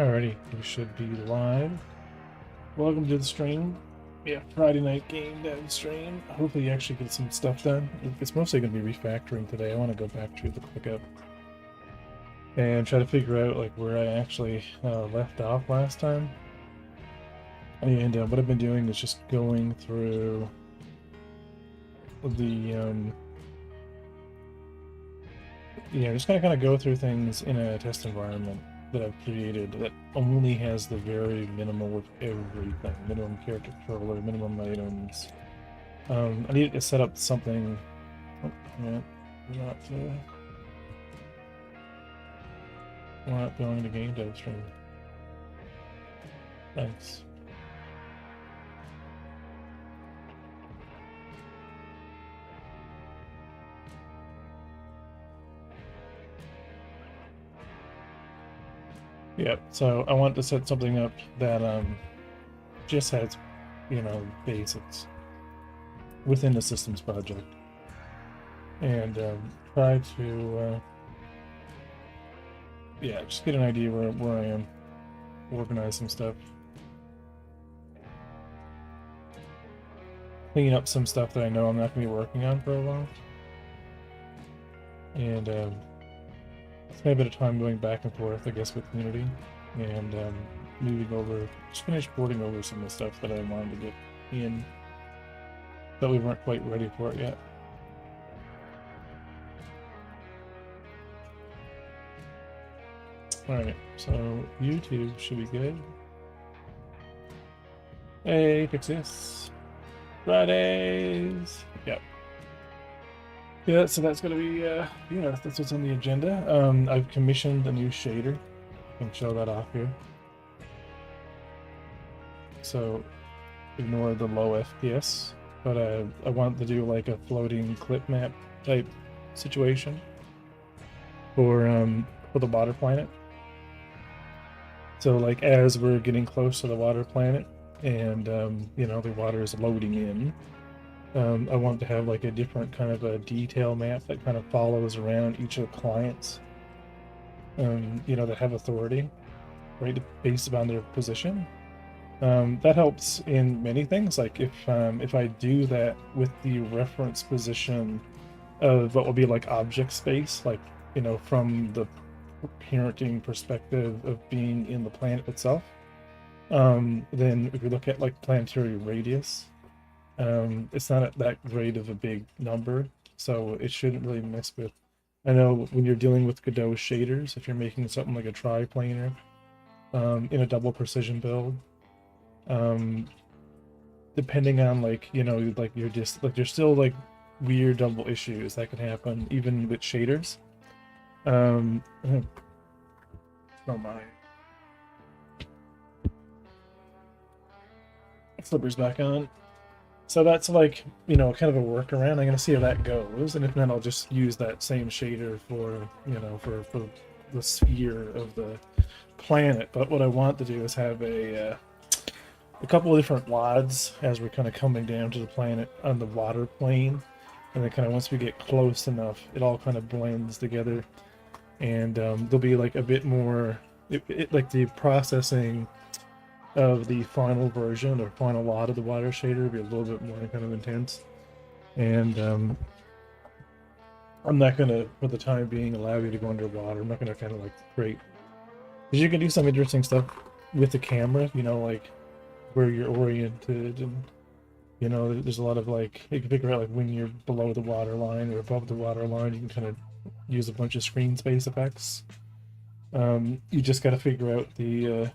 Alrighty, we should be live. Welcome to the stream. Yeah, Friday night game dev stream. Hopefully you actually get some stuff done. It's mostly going to be refactoring today. I want to go back through the ClickUp and try to figure out like where I actually left off last time. And what I've been doing is just going through the just kind of go through things in a test environment that I've created that only has the very minimal of everything. Minimum character controller, minimum items. I need to set up something. Oh, yeah, we're not going to game dev stream. Thanks. Yeah, so I want to set something up that just has, basics within the systems project, and try to just get an idea where I am, organize some stuff, clean up some stuff that I know I'm not going to be working on for a while, and spend a bit of time going back and forth, I guess, with Unity, and moving over, just finish porting over some of the stuff that I wanted to get in, but we weren't quite ready for it yet. Alright, so YouTube should be good. Hey, fix this. Fridays! Yep. Yeah, so that's gonna be, that's what's on the agenda. I've commissioned a new shader. I can show that off here. So, ignore the low FPS, but I want to do like a floating clip map type situation for the water planet. So like as we're getting close to the water planet and the water is loading in, I want to have like a different kind of a detail map that kind of follows around each of the clients, that have authority, right, based upon their position. That helps in many things. Like if I do that with the reference position of what will be like object space, like from the parenting perspective of being in the planet itself, then if you look at like planetary radius, it's not that great of a big number, so it shouldn't really mess with. I know when you're dealing with Godot shaders, if you're making something like a triplanar in a double precision build, depending on there's still like weird double issues that can happen even with shaders. Oh my. Flippers back on. So that's like, kind of a workaround. I'm gonna see how that goes, and if not, I'll just use that same shader for, for the sphere of the planet. But what I want to do is have a couple of different WADs as we're kind of coming down to the planet on the water plane, and then kind of once we get close enough, it all kind of blends together, and there'll be like a bit more, like the processing of the final version or final lot of the water shader will be a little bit more kind of intense, and I'm not gonna, for the time being, allow you to go underwater. I'm not gonna kind of like create, because you can do some interesting stuff with the camera, like where you're oriented, and there's a lot of like, you can figure out like when you're below the water line or above the water line, you can kind of use a bunch of screen space effects. You just got to figure out the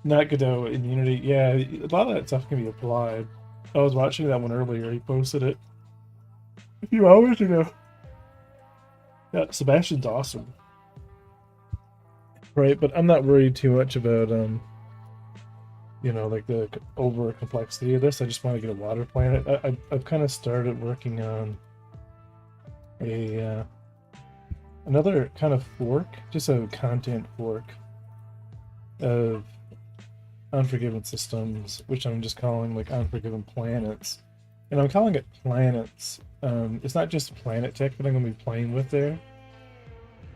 not Godot in Unity. Yeah, a lot of that stuff can be applied. I was watching that one earlier. He posted it a few hours ago. Yeah, Sebastian's awesome. Right, but I'm not worried too much about like the over complexity of this. I just want to get a water planet. I've kind of started working on a another kind of fork, just a content fork of Unforgiven systems, which I'm just calling like Unforgiven planets, and I'm calling it planets. It's not just planet tech that I'm going to be playing with there.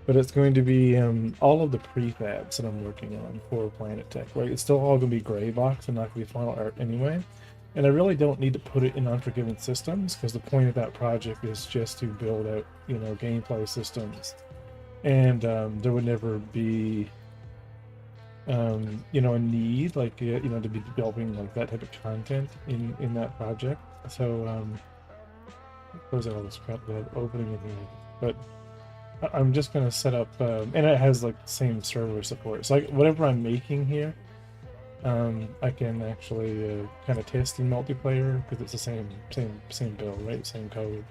but it's going to be all of the prefabs that I'm working on for Planet Tech, right? It's still all going to be gray box and not going to be final art anyway. And I really don't need to put it in Unforgiven systems, because the point of that project is just to build out, you know, gameplay systems. And there would never be, you know, a need, like, you know, to be developing like that type of content in that project. So close out all this crap that opening in here. But I'm just gonna set up, and it has like the same server support. So like whatever I'm making here, I can actually kind of test in multiplayer, because it's the same build, right? Same code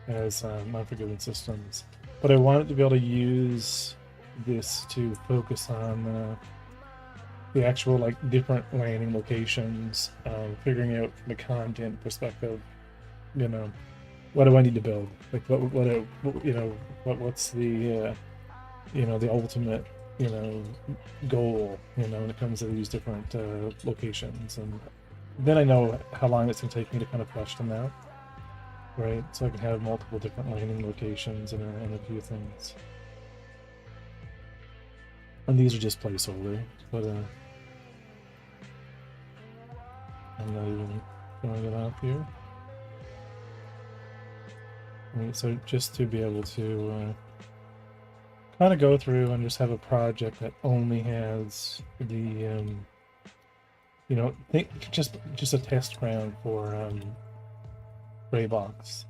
as Unforgiven systems. But I wanted to be able to use this to focus on the actual like different landing locations, figuring out from a content perspective, you know, what do I need to build? Like you know, what's the you know, the ultimate, you know, goal, you know, when it comes to these different locations. And then I know how long it's going to take me to kind of flesh them out, right? So I can have multiple different landing locations and a few things. And these are just placeholder, but I'm not even going it out here. Right, so just to be able to kind of go through and just have a project that only has the you know, just a test ground for gray box.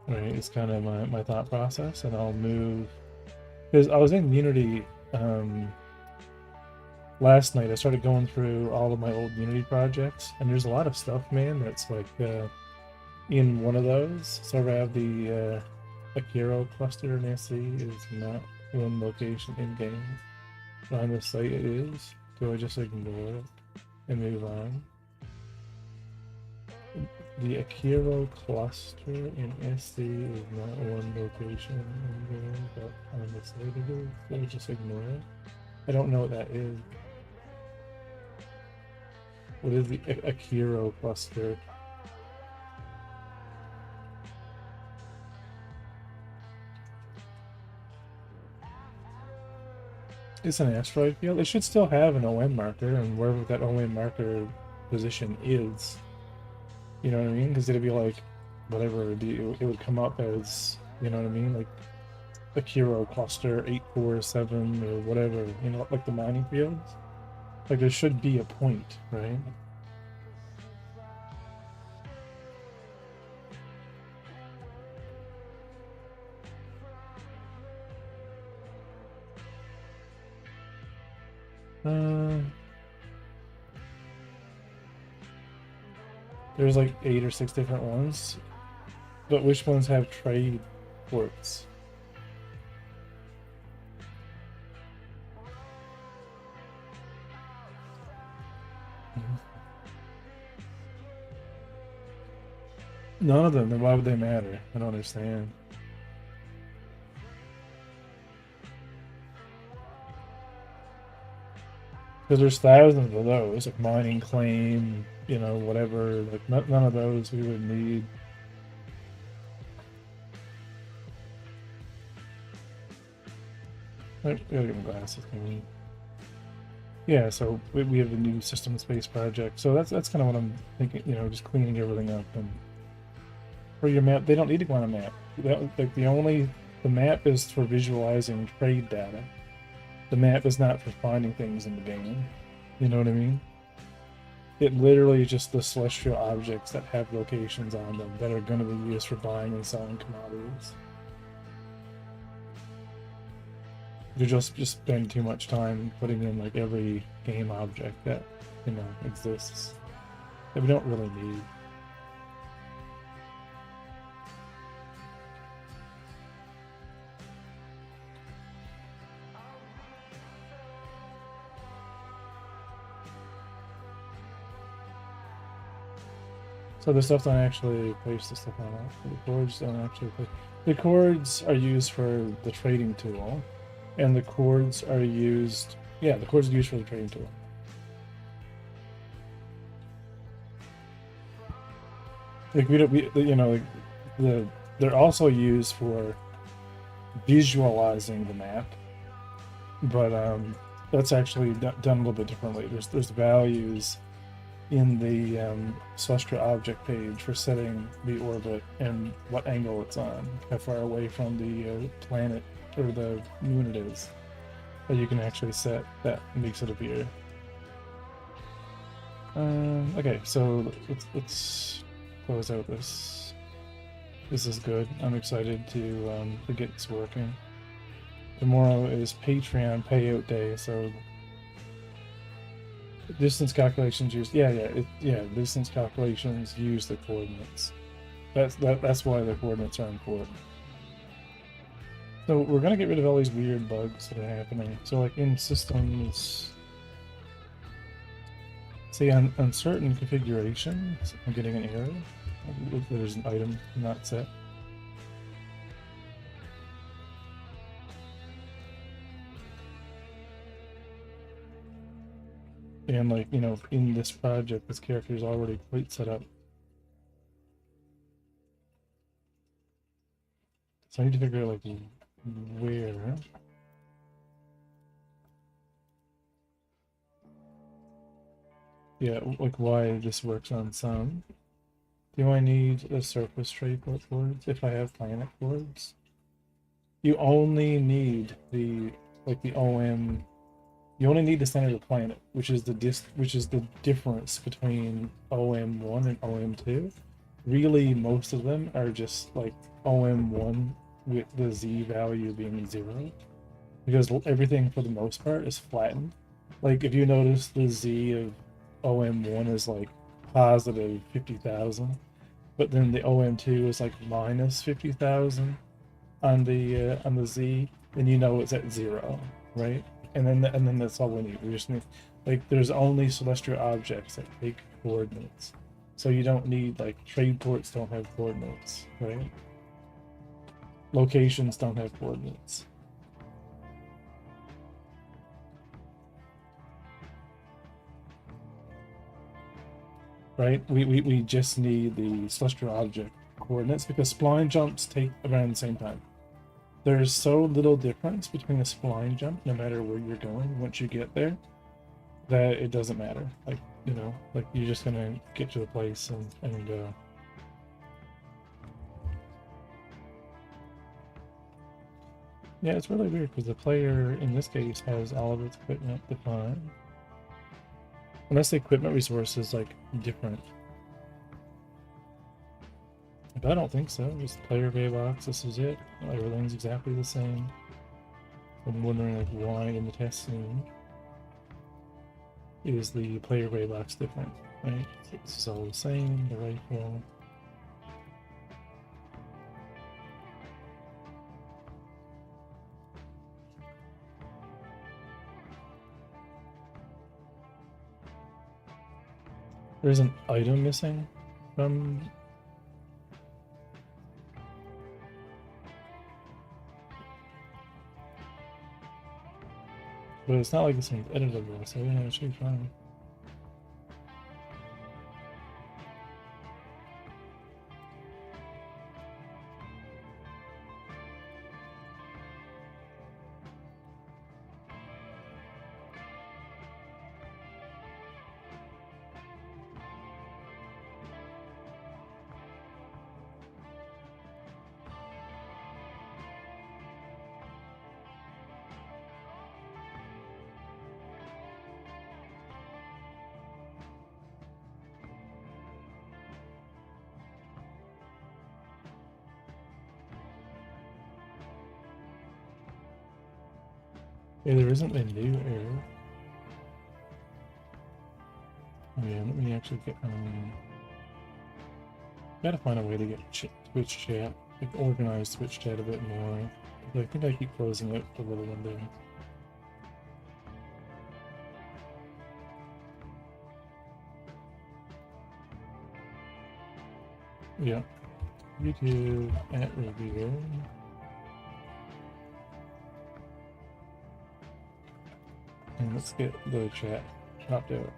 Right, it's kind of my thought process. And I'll move, because I was in Unity last night. I started going through all of my old Unity projects, and there's a lot of stuff, man, that's like in one of those. So I have the Akiro cluster in SC is not one location in game. On the site it is. Do I just ignore it and move on? The Akiro cluster in SC is not one location in game, but on the site it is. Do I just ignore it? I don't know what that is. What is the Akiro cluster? It's an asteroid field. It should still have an OM marker, and wherever that OM marker position is, you know what I mean? Because it'd be like, whatever it would be, it would come up as, you know what I mean? Like Akiro cluster 847 or whatever, you know, like the mining fields. Like there should be a point, right? There's like 8 or 6 different ones, but which ones have trade ports? None of them. Then why would they matter? I don't understand. Because there's thousands of those, like mining claim, you know, whatever. Like none of those we would need. I gotta get my glasses. Maybe. Yeah, so we have the new system space project. So that's kind of what I'm thinking. You know, just cleaning everything up. And for your map, they don't need to go on a map. Like the map is for visualizing trade data. The map is not for finding things in the game. You know what I mean? It literally is just the celestial objects that have locations on them that are going to be used for buying and selling commodities. You just spend too much time putting in like every game object that, you know, exists that we don't really need. So the stuff don't actually place the stuff on it. The chords don't actually place. The chords are used for the trading tool, and the chords are used. Yeah, the chords are used for the trading tool. Like we don't, you know, like they're also used for visualizing the map, but that's actually done a little bit differently. There's values in the celestial object page for setting the orbit and what angle it's on, how far away from the planet or the moon it is. That you can actually set that makes it appear. Okay, so let's close out this. This is good. I'm excited to get this working. Tomorrow is Patreon payout day, so distance calculations use distance calculations use the coordinates. That's why the coordinates are important. So we're gonna get rid of all these weird bugs that are happening. So like in systems, see on certain configurations, I'm getting an error. There's an item not set. And like, you know, in this project, this character is already quite set up. So I need to figure out like where. Yeah, like why this works on some. Do I need a surface tray chords if I have planet chords? You only need the OM. You only need the center of the planet, which is the difference between OM1 and OM2. Really, most of them are just like OM1 with the Z value being 0, because everything for the most part is flattened. Like if you notice, the Z of OM1 is like positive 50,000, but then the OM2 is like minus 50,000 on the Z, then you know it's at 0, right? And then that's all we need. We just need, like, there's only celestial objects that take coordinates, so you don't need, like, trade ports don't have coordinates, right? Locations don't have coordinates. Right? We just need the celestial object coordinates because spline jumps take around the same time. There's so little difference between a spline jump, no matter where you're going, once you get there, that it doesn't matter. Like, you know, like you're just gonna get to the place and yeah, it's really weird because the player in this case has all of its equipment defined. Unless the equipment resource is like different. But I don't think so. Just player gray box, this is it. Everything's exactly the same. I'm wondering like why in the test scene is the player gray box different, right? It's all the same, the rifle. There's an item missing from... But it's not like this one's editable, so yeah, it should be fine. Yeah, there isn't a new error. Oh yeah, let me actually get gotta find a way to get Twitch chat, like organize Twitch chat a bit more. I think I keep closing it the little window. Yeah. YouTube at review. And let's get the chat chopped out.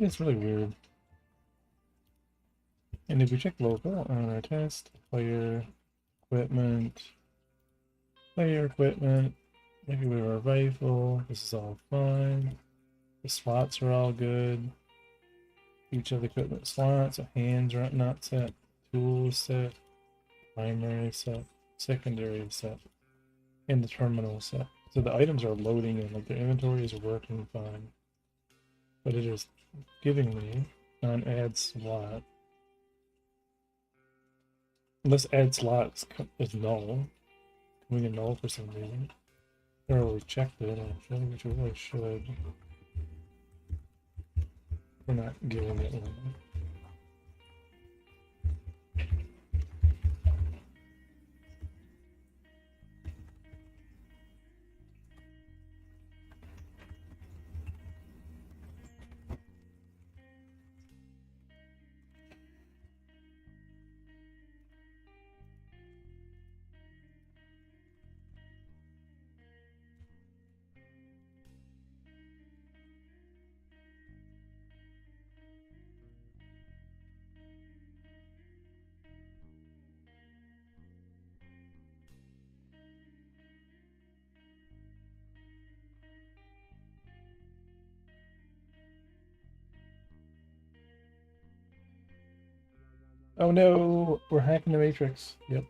It's really weird. And if we check local on our test, player equipment, maybe we have our rifle, this is all fine. The slots are all good. Each of the equipment slots, hands are not set, tools set, primary set, secondary set, and the terminal set. So the items are loading in, like the inventory is working fine. But it is giving me an add slot. Unless add slot is null. We can null for some reason. I already checked it actually, which we really should. We're not giving it one. Oh no, we're hacking the matrix. Yep.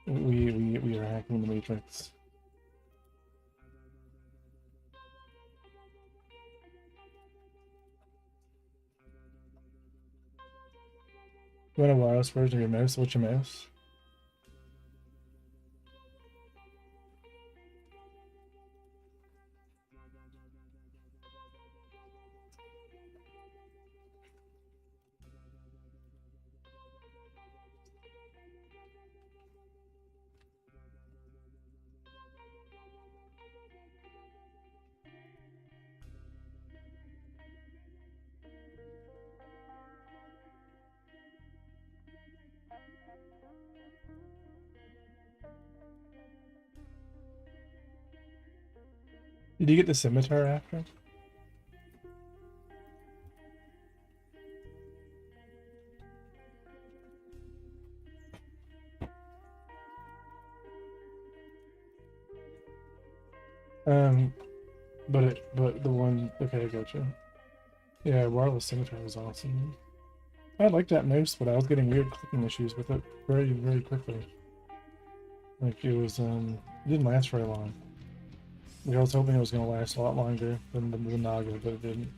We are hacking the matrix. You want a wireless version of your mouse? What's your mouse? Did you get the scimitar after? But the one, okay, I gotcha. Yeah, wireless scimitar was awesome. I liked that mouse, but I was getting weird clicking issues with it very quickly. Like it was, it didn't last very long. Like I was hoping it was gonna last a lot longer than the Naga, but it didn't.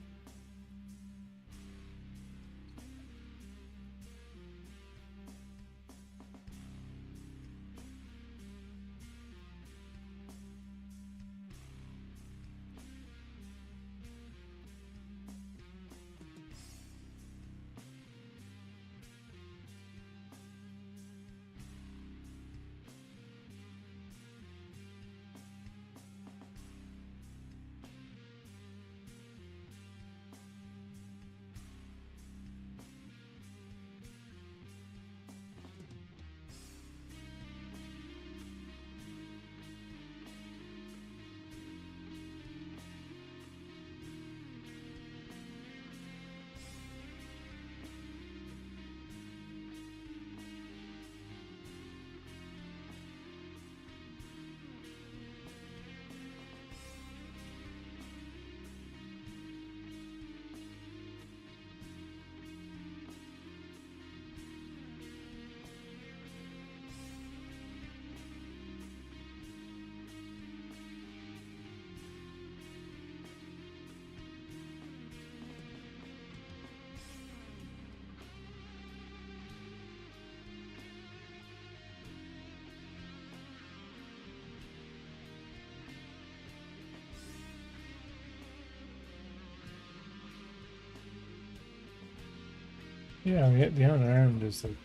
Yeah, the unarmed is like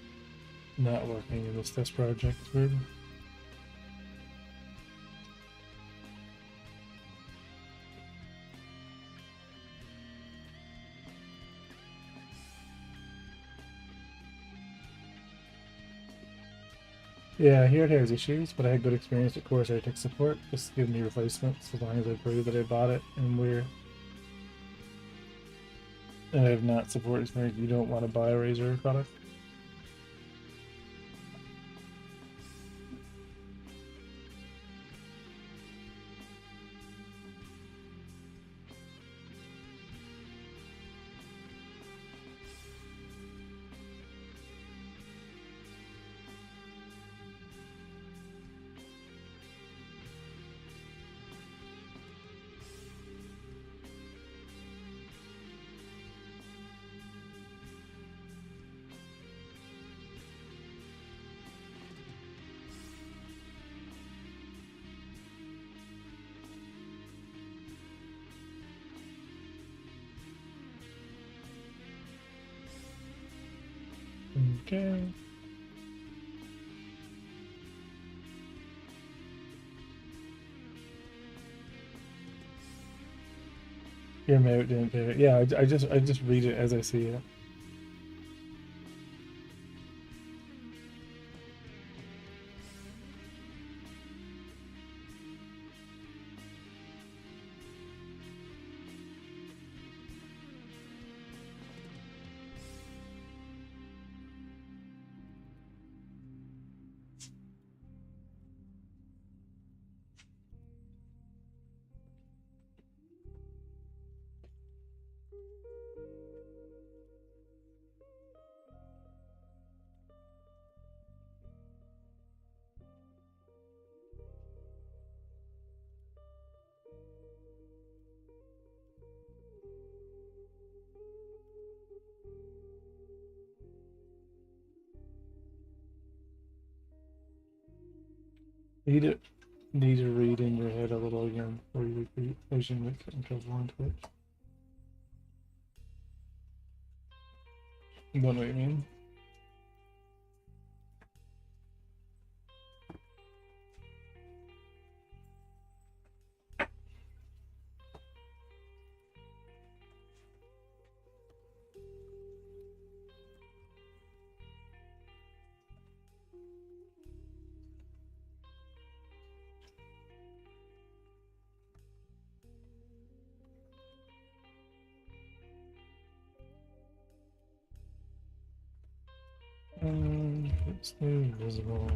not working in this test project. It's weird. Yeah, here it has issues, but I had good experience at Corsair Tech Support. Just give me replacements as long as I prove that I bought it and I have not support experience. You don't want to buy a Razer product. Okay. Your mate didn't pay it. Yeah, I just read it as I see it. Need it. Need to read in your head a little again before you repeat, as you make uncomfortable on Twitch. You don't know what you mean? It's invisible.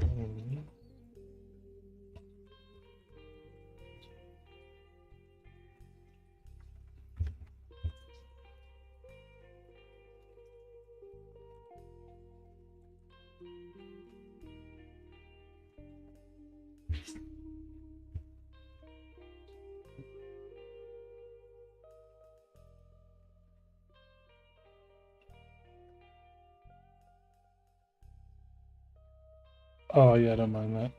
Oh yeah, I don't mind that.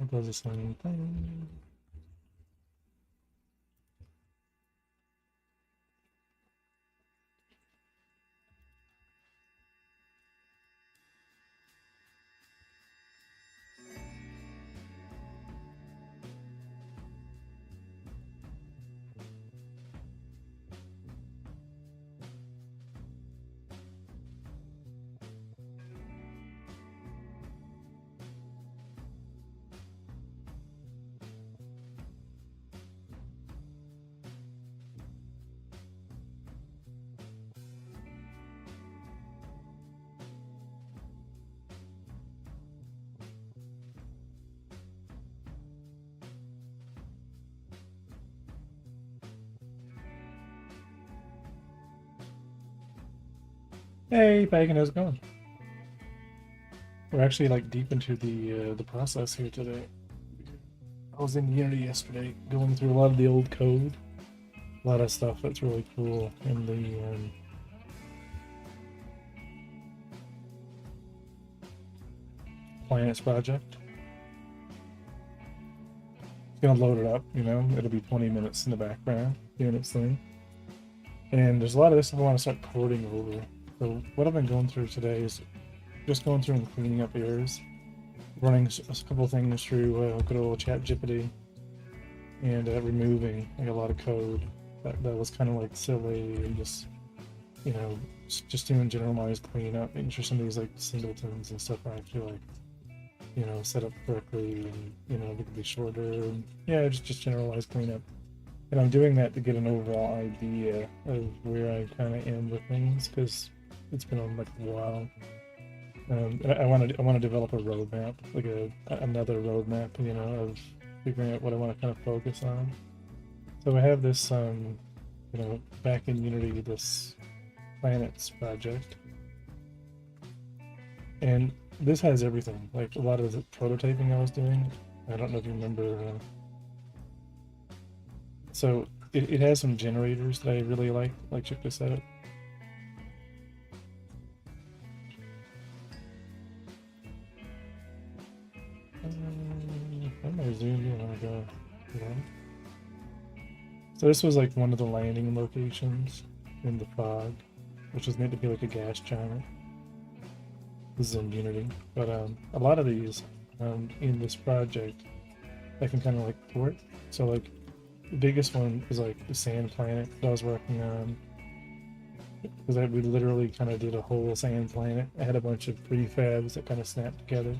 It does the same thing. Hey, Pagan, how's it going? We're actually like deep into the process here today. I was in Unity yesterday, going through a lot of the old code, a lot of stuff that's really cool in the Planets project. It's gonna load it up, you know. It'll be 20 minutes in the background doing its thing, and there's a lot of this stuff I want to start porting over. So what I've been going through today is just going through and cleaning up errors, running a couple things through good old ChatGPT, and removing like a lot of code that was kind of like silly, and just, you know, just doing generalized cleanup, making sure some of these like singletons and stuff are actually like, you know, set up correctly, and, you know, they can be shorter, and yeah, just generalized cleanup. And I'm doing that to get an overall idea of where I kind of am with things, because it's been on like a while. I want to develop a roadmap, like another roadmap, you know, of figuring out what I want to kind of focus on. So I have this, you know, back in Unity, this planets project, and this has everything. Like a lot of the prototyping I was doing. I don't know if you remember. So it has some generators that I really like. Like, check this out. I'm gonna zoom in when I go. So this was like one of the landing locations in the fog, which was meant to be like a gas giant. This is in Unity, but a lot of these in this project I can kind of like port. So like the biggest one is like the sand planet that I was working on, because we literally kind of did a whole sand planet. I had a bunch of prefabs that kind of snapped together.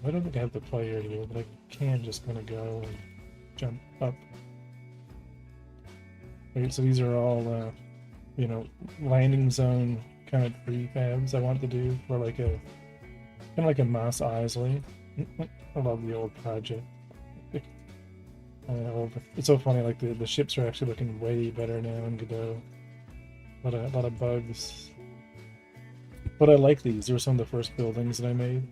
I don't think I have the player here, but I can just kind of go and jump up. Right, so these are all, you know, landing zone kind of prefabs I want to do for like a kind of like a Mos Eisley. I love the old project. It's so funny. Like the ships are actually looking way better now in Godot. A lot of bugs, but I like these. They were some of the first buildings that I made.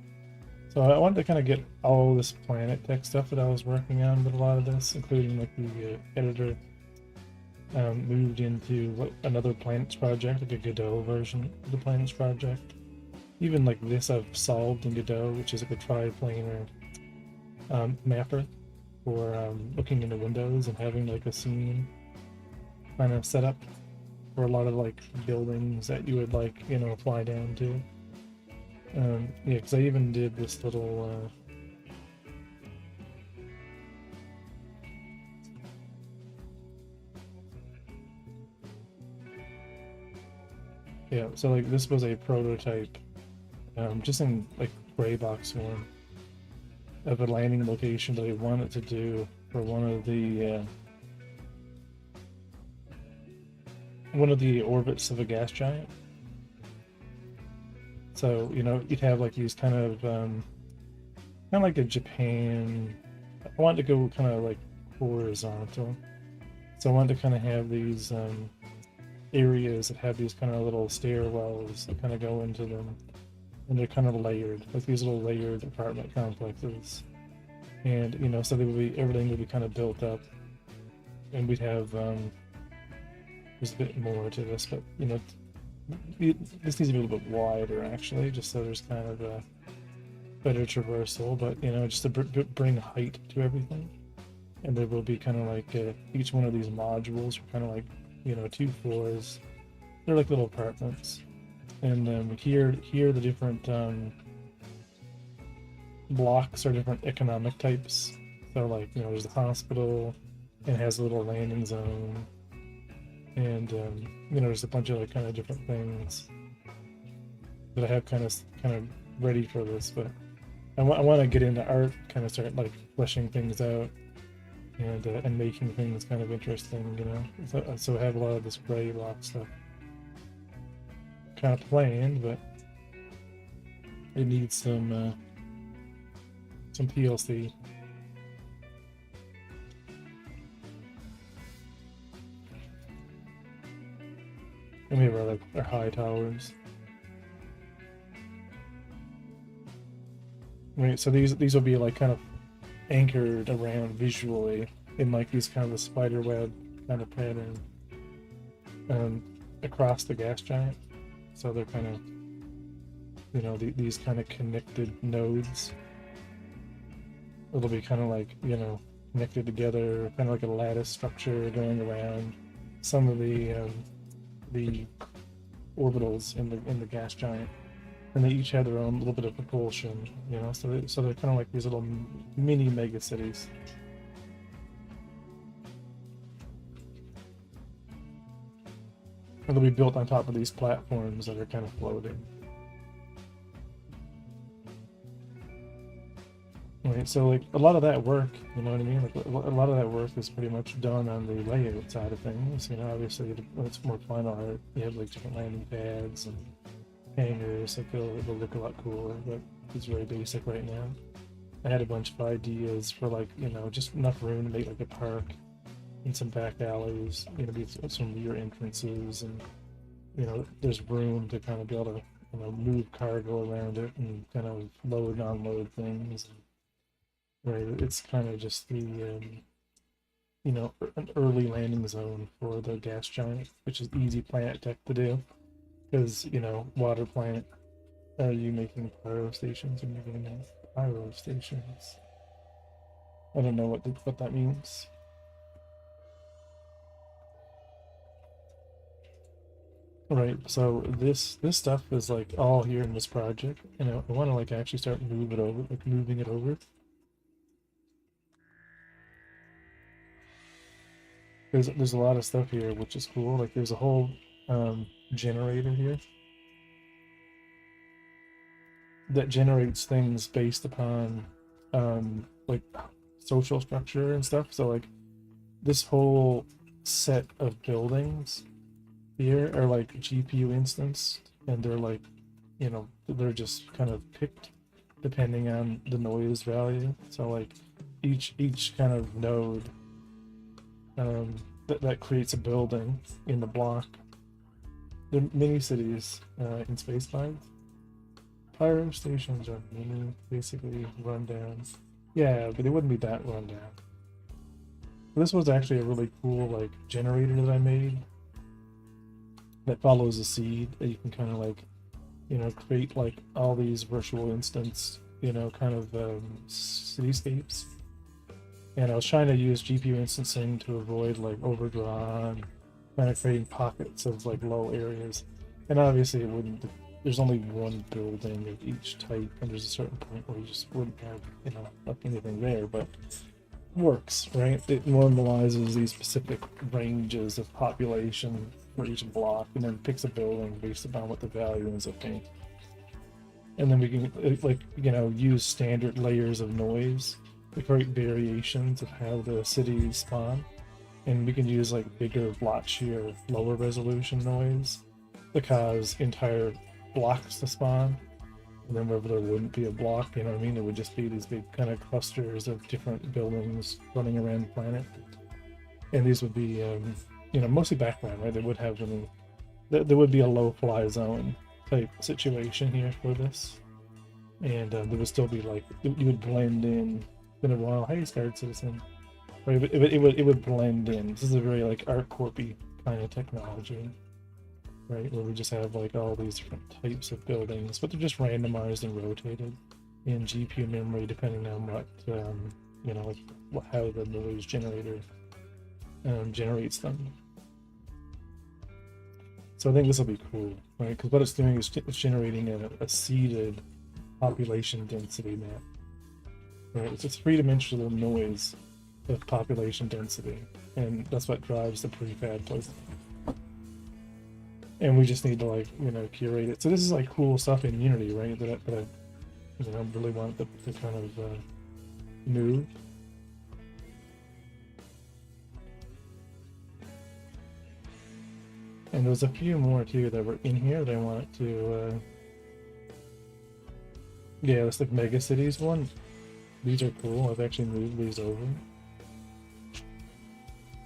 So I wanted to kind of get all this planet tech stuff that I was working on with a lot of this, including like the editor, moved into another planets project, like a Godot version of the planets project. Even like this I've solved in Godot, which is like a tri-planar mapper for looking into windows and having like a scene kind of set up for a lot of like buildings that you would like, you know, fly down to. Yeah, because I even did this little yeah, so like this was a prototype, just in like gray box form, of a landing location that I wanted to do for one of the orbits of a gas giant. So, you know, you'd have like these kind of like a Japan. I wanted to go kind of like horizontal, so I wanted to kind of have these areas that have these kind of little stairwells that kind of go into them, and they're kind of layered, like these little layered apartment complexes. And, you know, so everything would be kind of built up, and we'd have there's a bit more to this, but, you know, this needs to be a little bit wider actually, just so there's kind of a better traversal, but, you know, just to bring height to everything. And there will be kind of like each one of these modules are kind of like, you know, 2 floors. They're like little apartments. And here the different blocks are different economic types. So like, you know, there's the hospital, and it has a little landing zone, and you know, there's a bunch of like kind of different things that I have kind of ready for this. But I want to get into art, kind of start like fleshing things out, and making things kind of interesting, you know. So I have a lot of this gray block stuff kind of planned, but it needs some PLC. And we have our high towers. Right, so these will be like kind of anchored around visually in like these kind of a spider web kind of pattern across the gas giant. So they're kind of, you know, these kind of connected nodes. It'll be kind of like, you know, connected together, kind of like a lattice structure going around some of the orbitals in the gas giant, and they each have their own little bit of propulsion, you know. So they're kind of like these little mini mega cities. And they'll be built on top of these platforms that are kind of floating. Right, so like a lot of that work, you know what I mean? Like a lot of that work is pretty much done on the layout side of things. You know, obviously it's more fun art. You have like different landing pads and hangars. Like it'll look a lot cooler, but it's very basic right now. I had a bunch of ideas for like, you know, just enough room to make like a park and some back alleys, you know, be some rear entrances, and you know, there's room to kind of be able to, you know, move cargo around it and kind of load and unload things. Right, it's kind of just the, you know, an early landing zone for the gas giant, which is easy planet tech to do, because, you know, water planet, are you making pyro stations and you're getting pyro stations? I don't know what that means. Right, so this stuff is like all here in this project, and I want to like actually start moving it over. There's a lot of stuff here, which is cool. Like there's a whole generator here that generates things based upon like social structure and stuff. So like this whole set of buildings here are like GPU instanced, and they're like, you know, they're just kind of picked depending on the noise value. So like each kind of node that creates a building in the block. They're mini cities in space mines. Pyro stations are mini, basically rundowns. Yeah, but they wouldn't be that rundown. This was actually a really cool like generator that I made that follows a seed that you can kind of like, you know, create like all these virtual instance, you know, kind of cityscapes. And I was trying to use GPU instancing to avoid like overdraw, kind of creating pockets of like low areas. And obviously it wouldn't, there's only one building of each type, and there's a certain point where you just wouldn't have, you know, like anything there, but it works, right? It normalizes these specific ranges of population for each block, and then picks a building based upon what the value ends up being. And then we can, like, you know, use standard layers of noise to create variations of how the cities spawn. And we can use like bigger, blotchier, lower resolution noise to cause entire blocks to spawn. And then wherever there wouldn't be a block, you know what I mean? It would just be these big kind of clusters of different buildings running around the planet. And these would be, you know, mostly background, right? They would have them, there would be a low fly zone type situation here for this. And there would still be like, you would blend in. Been a while. Hey, Scarred Citizen. Right, it would blend in. This is a very like ArtCorp-y kind of technology, right? Where we just have like all these different types of buildings, but they're just randomized and rotated in GPU memory depending on what, you know, like how the noise generator generates them. So I think this will be cool, right? Because what it's doing is it's generating a seeded population density map. Right, it's a three-dimensional noise of population density, and that's what drives the prefab placement. And we just need to like, you know, curate it. So this is like cool stuff in Unity, right? That I you know, really want to kind of move. And there's a few more too that were in here that I wanted to. Yeah, this like Mega Cities one. These are cool. I've actually moved these over.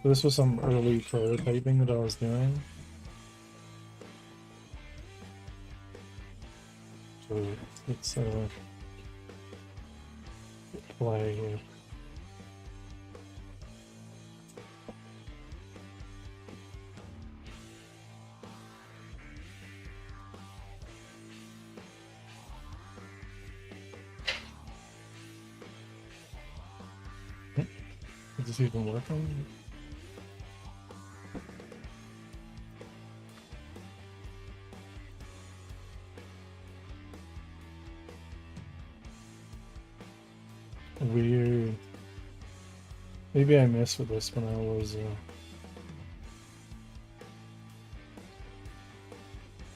So this was some early prototyping that I was doing. So let's play here. Is this even working? Weird. Maybe I messed with this when I was,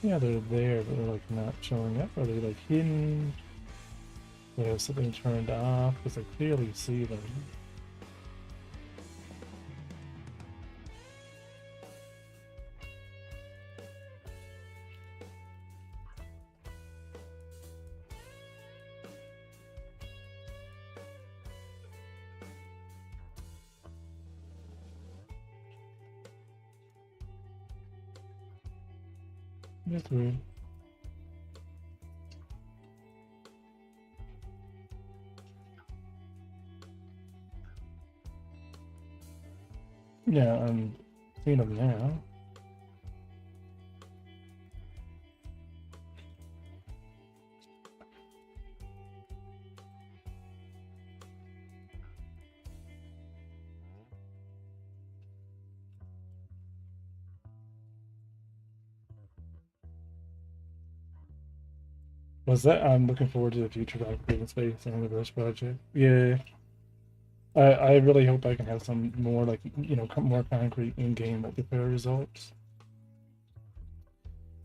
yeah, they're there, but they're like not showing up. Are they like hidden? They have something turned off because I clearly see them. That's weird. Yeah, I'm seeing them now. Was that? I'm looking forward to the future of Unforgiven Space and the Ghost Project. Yeah, I really hope I can have some more like more concrete in-game multiplayer results.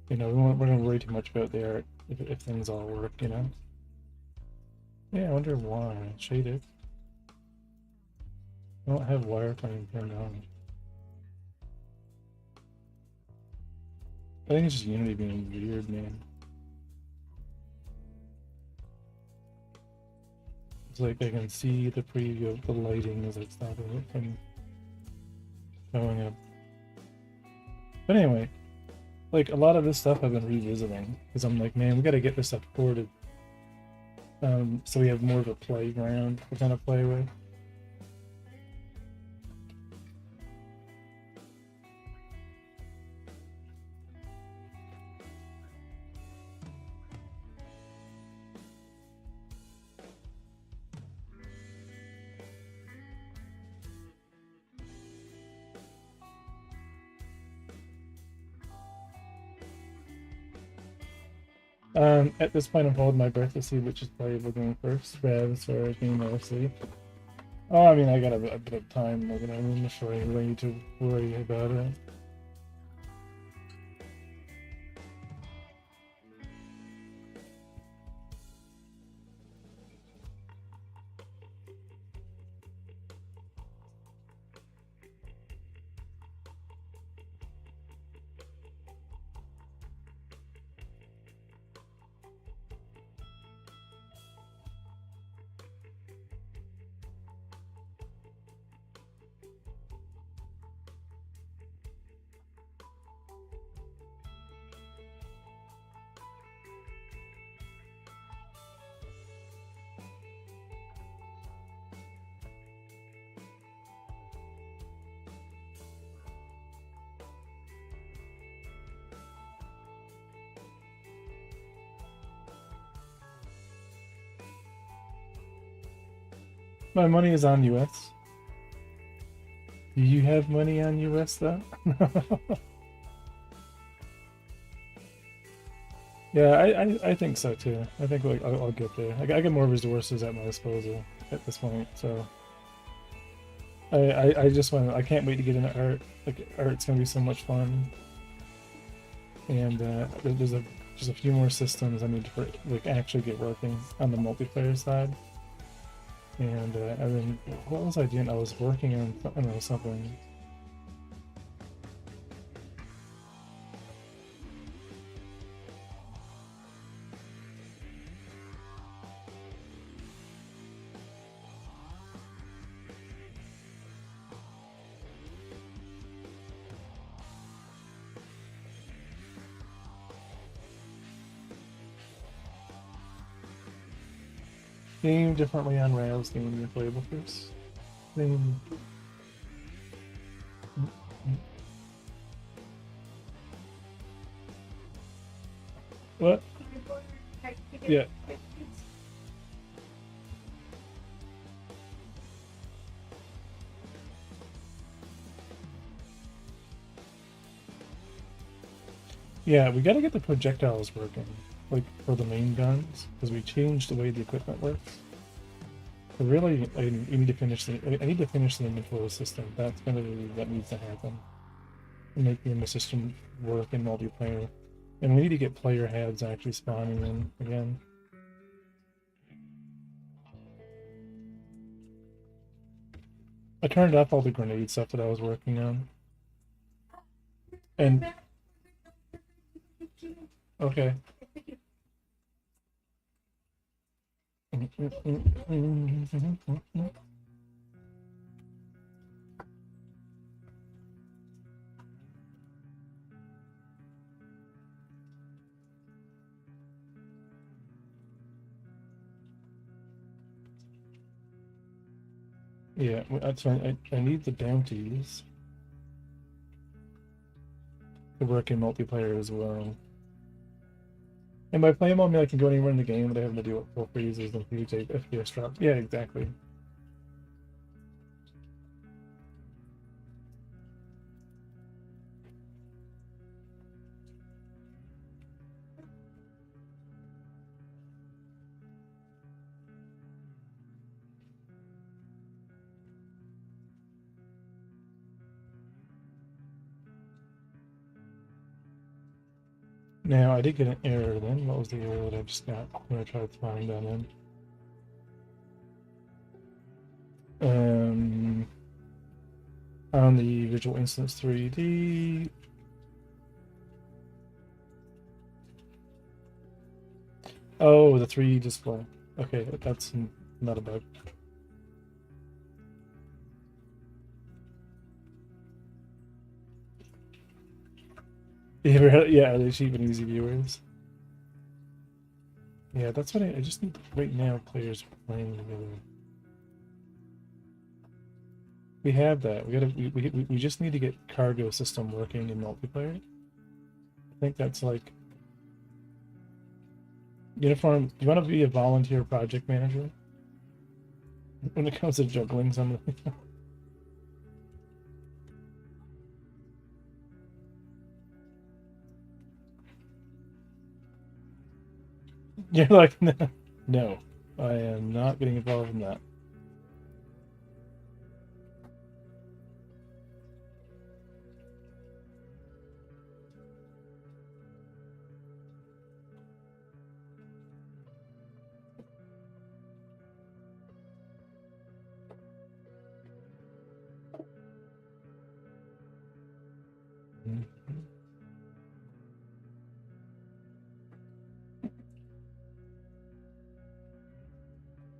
We don't worry too much about the art if things all work. Yeah, I wonder why shaded. I don't have wireframe turned on. I think it's just Unity being weird, man. It's like I can see the preview of the lighting as it's stopping it from showing up. But anyway, like a lot of this stuff I've been revisiting because I'm like, man, we got to get this stuff ported, so we have more of a playground to kind of play with. At this point, I'm holding my breath to see which is playable going first, Revs or Game LC. Oh, I mean, I got a bit of time. I'm not sure I really need to worry about it. My money is on US. Do you have money on US though? Yeah, I think so too. I think like I'll get there. I get more resources at my disposal at this point, so I just want. I can't wait to get into art. Like art's gonna be so much fun, and there's just a few more systems I need to like actually get working on the multiplayer side. And then what was I doing? I was working on I don't know something. Game differently on Rails than when you're playable first. Thing. What? Yeah. Yeah, we gotta get the projectiles working, like for the main guns, because we changed the way the equipment works. Really, I need to finish I need to finish the inventory system. That's gonna be what needs to happen. Making the system work in multiplayer. And we need to get player heads actually spawning in again. I turned off all the grenade stuff that I was working on. And okay. Yeah, that's right. I need the bounties to work in multiplayer as well. And by playing mode, I mean I can go anywhere in the game without having to deal with full freezes and huge FPS drops. Yeah, exactly. Now, I did get an error then. What was the error that I just got when I tried spawning that in? On the Visual Instance 3D. Oh, the 3D display. Okay, that's not a bug. Yeah, are they cheap and easy viewers? Yeah, that's what I just need right now. Players playing together. We have that. We just need to get cargo system working in multiplayer. I think that's like uniform. Do you want to be a volunteer project manager when it comes to juggling some? You're like, no, no, I am not getting involved in that.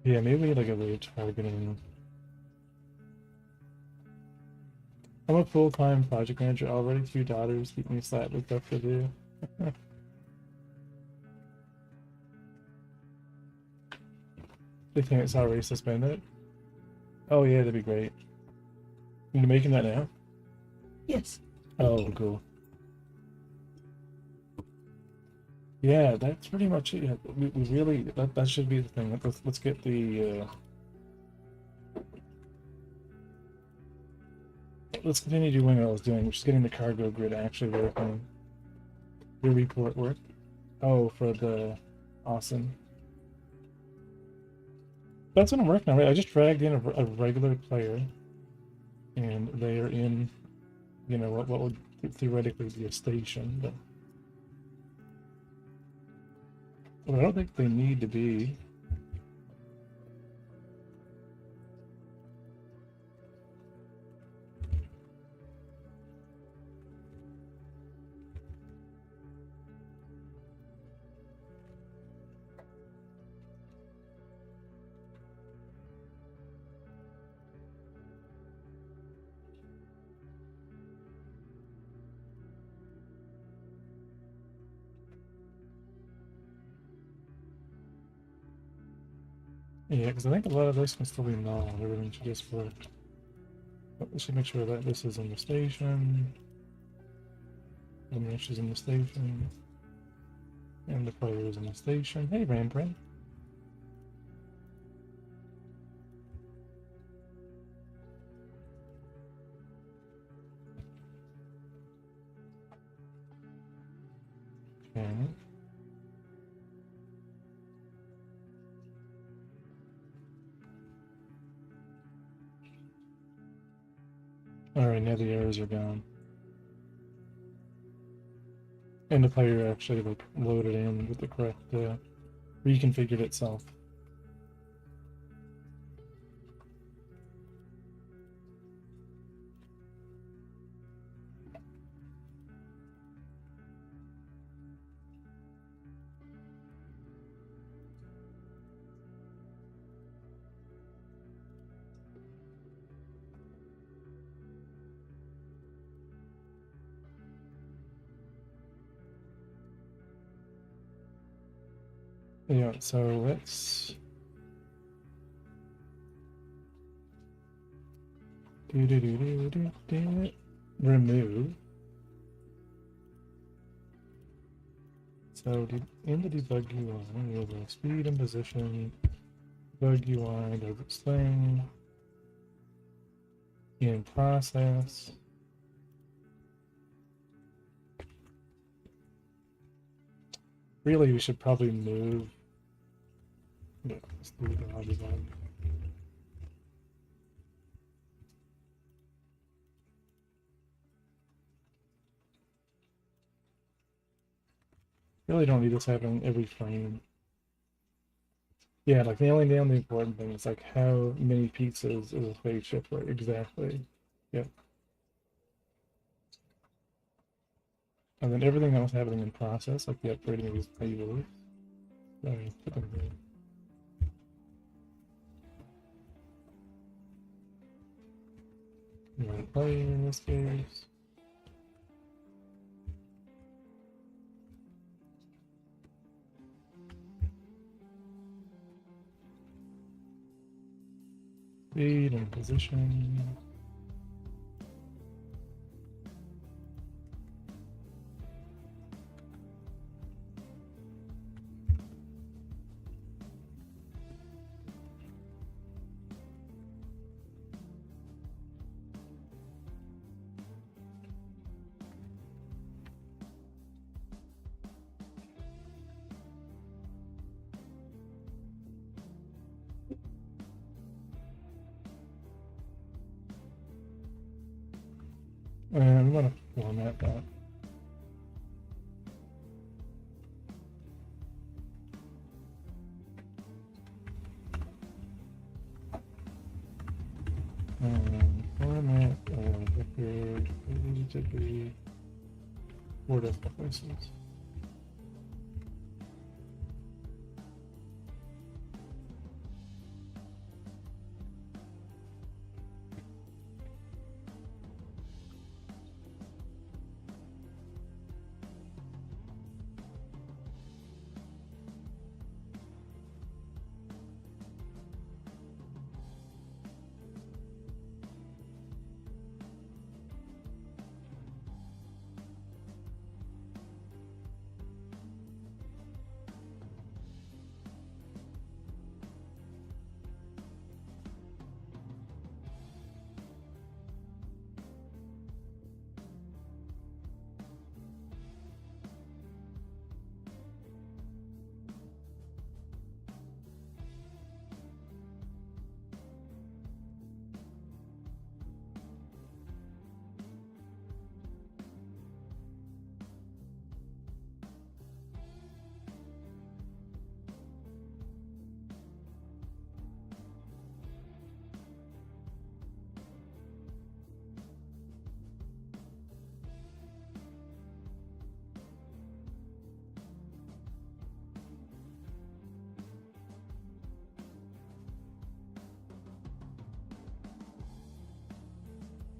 Yeah, maybe like a way targeting. I'm a full-time project manager already. 2 daughters keep me slapped with stuff to do. They think it's already suspended. Oh yeah, that'd be great. You're making that now? Yes. Oh, cool. Yeah, that's pretty much it. Yeah, we really that should be the thing. Let's get the let's continue doing what I was doing, which is getting the cargo grid actually working. Your report work. Oh, for the awesome. That's what I'm working on. Right? I just dragged in a regular player, and they are in, what would theoretically be a station, but I don't think they need to be. Yeah, because I think a lot of this can still be null. Everything should just work. But we should make sure that this is in the station. The mesh is in the station. And the player is in the station. Hey, Rembrandt. Okay. Alright, now the errors are gone. And the player actually like loaded in with the correct reconfigured itself. Yeah, so let's remove. So in the debug UI, we have a speed and position. Debug UI does its thing. In process. Really, we should probably move. Yeah, let's do the raw design. Really don't need this happening every frame. Yeah, like the only important thing is like how many pizzas is a spaceship, right? Exactly. Yep. And then everything that was happening in process, like the upgrading of these tables. Sorry, put them there. You want to play in this case. Speed and position. And I'm gonna format that. Format record to be 4 decimal places.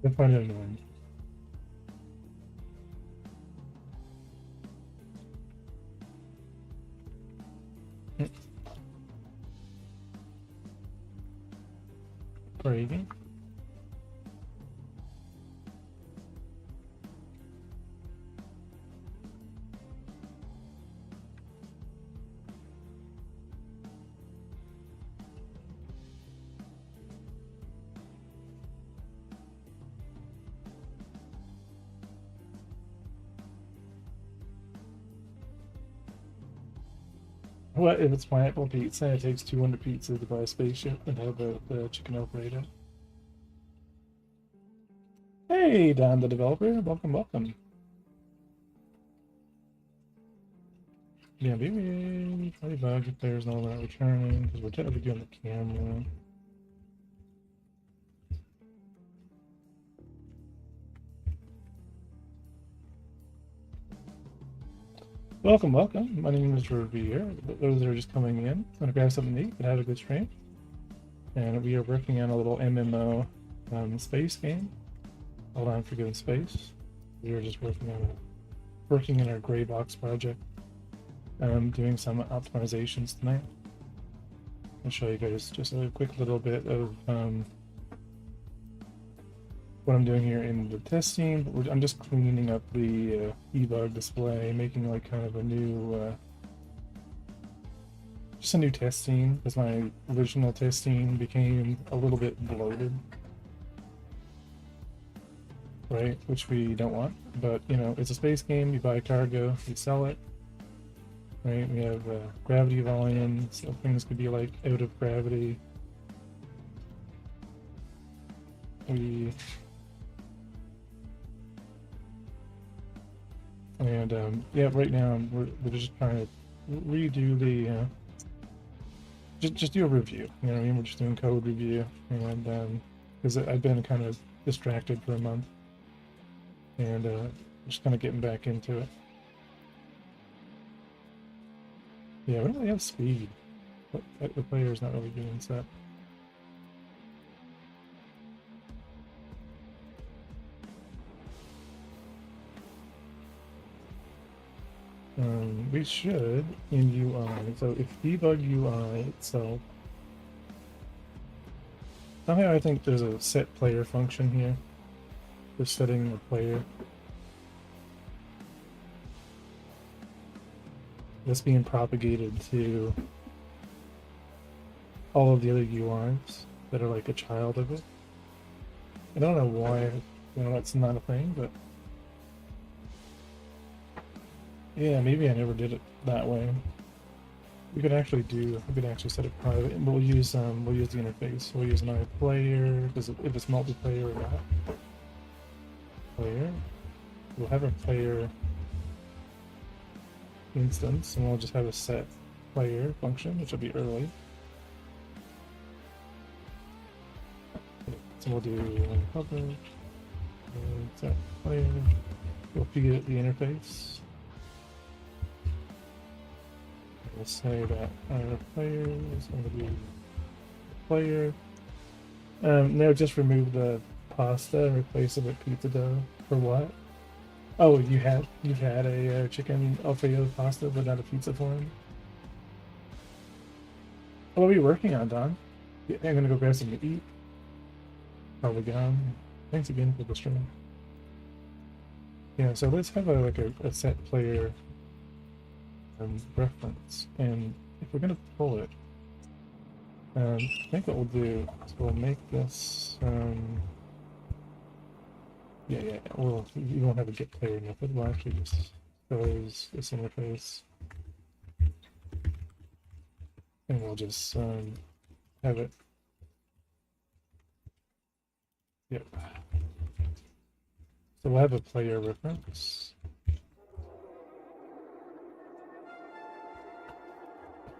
I find it annoying. Craving. What if it's pineapple pizza and it takes 200 pizzas to buy a spaceship and have the chicken Alfredo? Hey, Don, the developer. Welcome, welcome. Yeah, maybe probably bug if there's no not returning because we're technically doing the camera. Welcome, welcome. My name is Revere. Those that are just coming in, want to grab something to eat and have a good stream. And we are working on a little MMO space game called Unforgiven Space. We are just working in our gray box project, doing some optimizations tonight. I'll show you guys just a quick little bit of what I'm doing here in the testing. I'm just cleaning up the debug display, making like kind of a new, just a new test scene because my original test scene became a little bit bloated, right? Which we don't want, but you know, it's a space game. You buy cargo, you sell it, right? We have gravity volume, so things could be like out of gravity. Yeah, right now we're just trying to redo the just do a review. You know what I mean? We're just doing code review, and because I've been kind of distracted for a month, and just kind of getting back into it. Yeah, we don't really have speed, but the player's not really doing set. We should in UI. So if debug UI itself, somehow I think there's a set player function here for setting the player. That's being propagated to all of the other UIs that are like a child of it. I don't know why, you know, that's not a thing, but yeah, maybe I never did it that way. We could actually set it private, and we'll use the interface. We'll use my player, because if it's multiplayer or not. Player. We'll have a player instance, and we'll just have a set player function, which will be early. So we'll do public, set player. We'll feed it the interface. We'll say that our player is going to be player. Now just remove the pasta and replace it with pizza dough. For what? Oh, you've had a chicken Alfredo pasta, but not a pizza form. What are we working on, Don? Yeah, I'm gonna go grab something to eat. Probably gone. Thanks again for the stream. Yeah, so let's have a set player reference, and if we're gonna pull it, I think what we'll do is we'll make this. Well, you won't have a get player method. We'll actually just close this interface, and we'll just have it. Yep. So we'll have a player reference.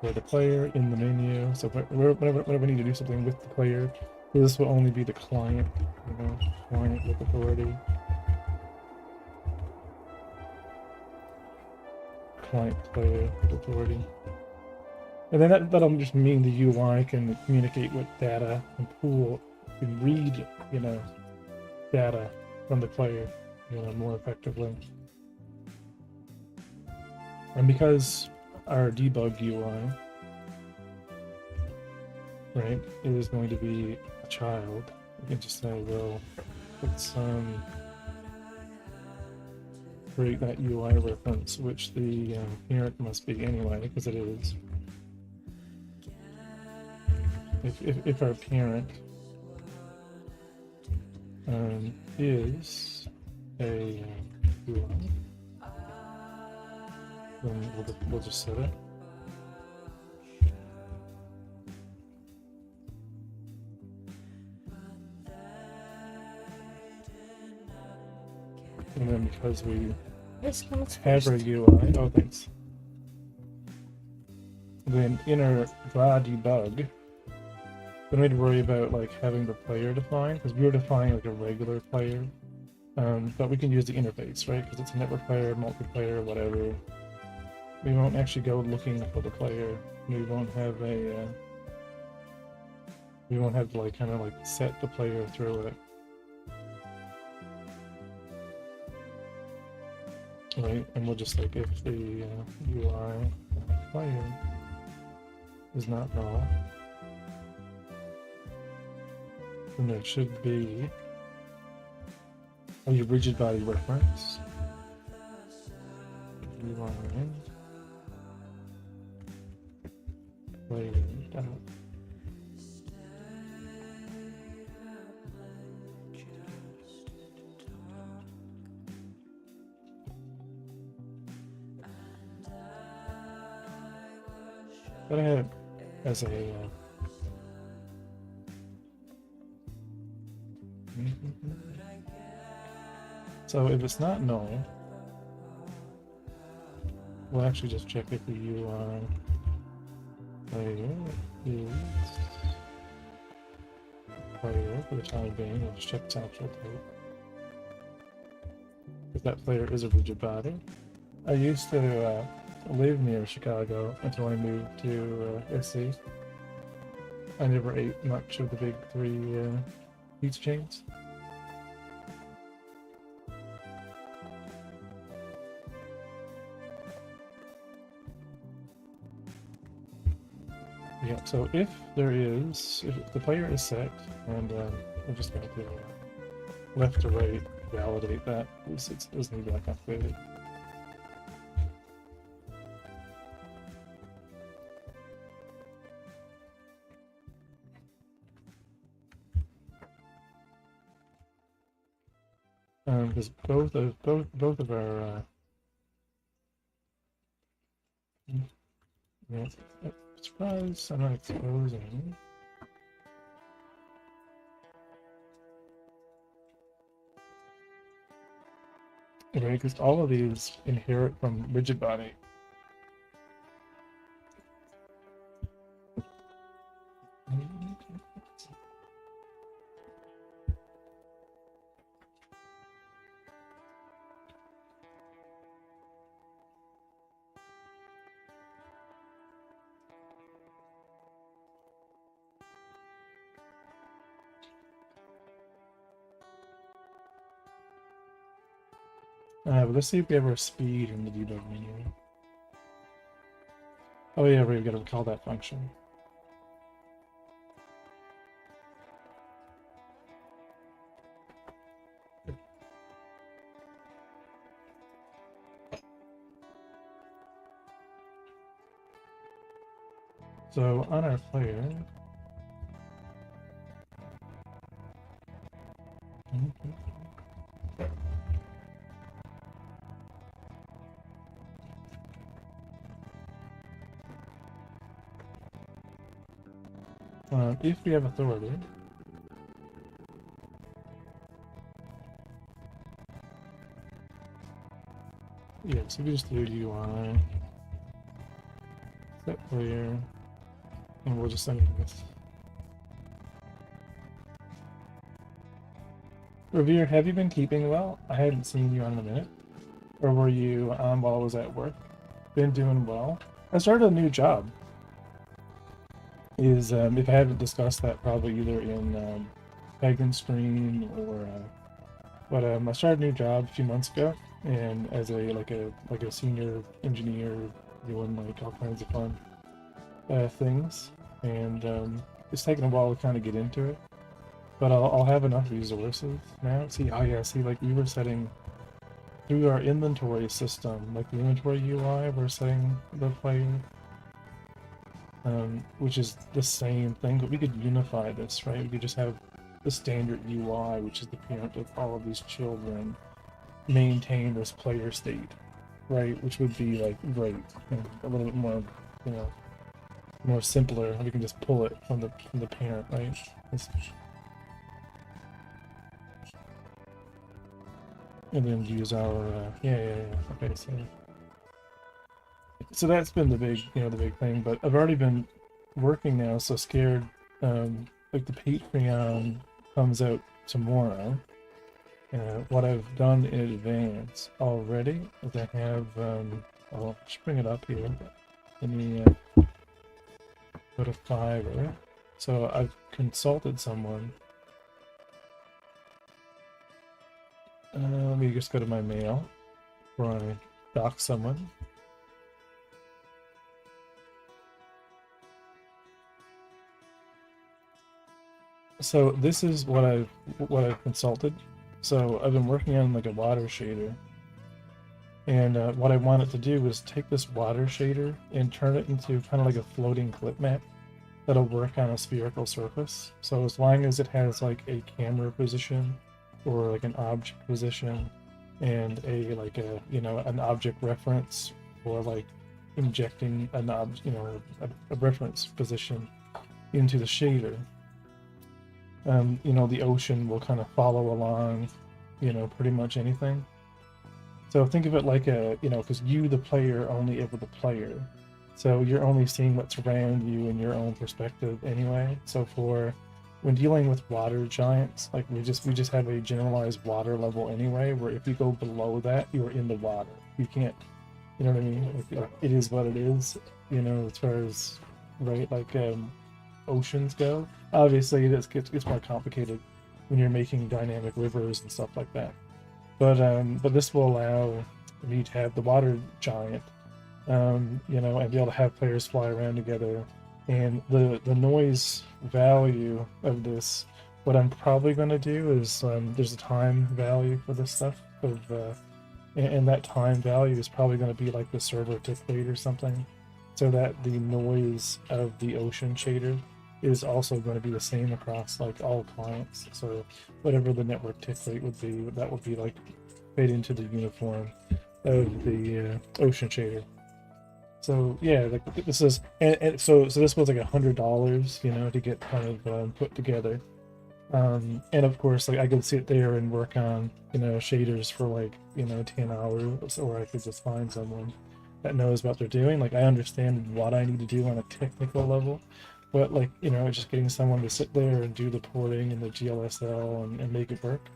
For the player in the menu. So whenever we need to do something with the player, this will only be the client, you know, client with authority. Client player with authority. And then that'll just mean the UI can communicate with data and pool and read, you know, data from the player, you know, more effectively. And because our debug UI, right, is going to be a child, we can just say, well, let's create that UI reference, which the parent must be anyway, because it is. If our parent is a UI, then we'll just set it. And then because we This one's have first. our UI, oh thanks. Then in our draw debug, we don't need to worry about like having the player defined because we were defining like a regular player. But we can use the interface, right? Because it's a network player, multiplayer, whatever. We won't actually go looking for the player. We won't have a. We won't have to like kind of like set the player through it. Right, and we'll just like if the UI player is not null, then there should be a rigid body reference. UI player dot. But I have it as a so if it's not null, we'll actually just check if the UI player is player for the time being. We'll just check its actual type. If that player is a rigid body. I used to live near Chicago until I moved to SC. I never ate much of the big three pizza chains. Yeah, so if the player is set, and we're just going to left to right validate that, because it doesn't need to be like updated. Because both of our yeah, surprise, I'm not exposing. Right, because all of these inherit from rigid body. But let's see if we have our speed in the debug menu. Oh yeah, we've got to call that function. So on our player, if we have authority, yeah, so we just do UI, set player, and we'll just send this. Revere, have you been keeping well? I hadn't seen you on in a minute. Or were you on while I was at work? Been doing well. I started a new job. If I haven't discussed that, probably either in Pagan Stream or but I started a new job a few months ago, and as a senior engineer doing like all kinds of fun things, and it's taken a while to kind of get into it, but I'll have enough resources now. See, oh yeah, see, like we were setting through our inventory system, like the inventory UI, we're setting the player, which is the same thing, but we could unify this, right? We could just have the standard UI, which is the parent of all of these children, maintain this player state, right? Which would be like great, and a little bit more, you know, more simpler. We can just pull it from the parent, right? and then use our okay, so that's been the big, the big thing. But I've already been working now, so scared. Like the Patreon comes out tomorrow. What I've done in advance already is I have I'll just bring it up here. Let me go to Fiverr. So I've consulted someone. Let me just go to my mail where I doc someone. So this is what I've consulted. So I've been working on like a water shader, and what I wanted to do was take this water shader and turn it into kind of like a floating clip map that'll work on a spherical surface. So as long as it has like a camera position or like an object position and a like a an object reference, or like injecting an a reference position into the shader, the ocean will kind of follow along, pretty much anything. So think of it like because you, the player, only ever the player. So you're only seeing what's around you in your own perspective anyway. So for when dealing with water giants, like we just have a generalized water level anyway, where if you go below that, you're in the water. You can't, you know what I mean? Like, it is what it is, as far as, right, like oceans go. Obviously, it gets more complicated when you're making dynamic rivers and stuff like that. But this will allow me to have the water giant, and be able to have players fly around together. And the noise value of this, what I'm probably going to do is there's a time value for this stuff and that time value is probably going to be like the server tick rate or something, so that the noise of the ocean shader is also going to be the same across like all clients. So whatever the network tick rate would be, that would be like fed into the uniform of the ocean shader. So yeah, like this is, and so this was like $100, to get kind of put together. And of course, like I could sit there and work on shaders for like 10 hours, or I could just find someone that knows what they're doing. Like I understand what I need to do on a technical level, but like just getting someone to sit there and do the porting and the GLSL and make it work.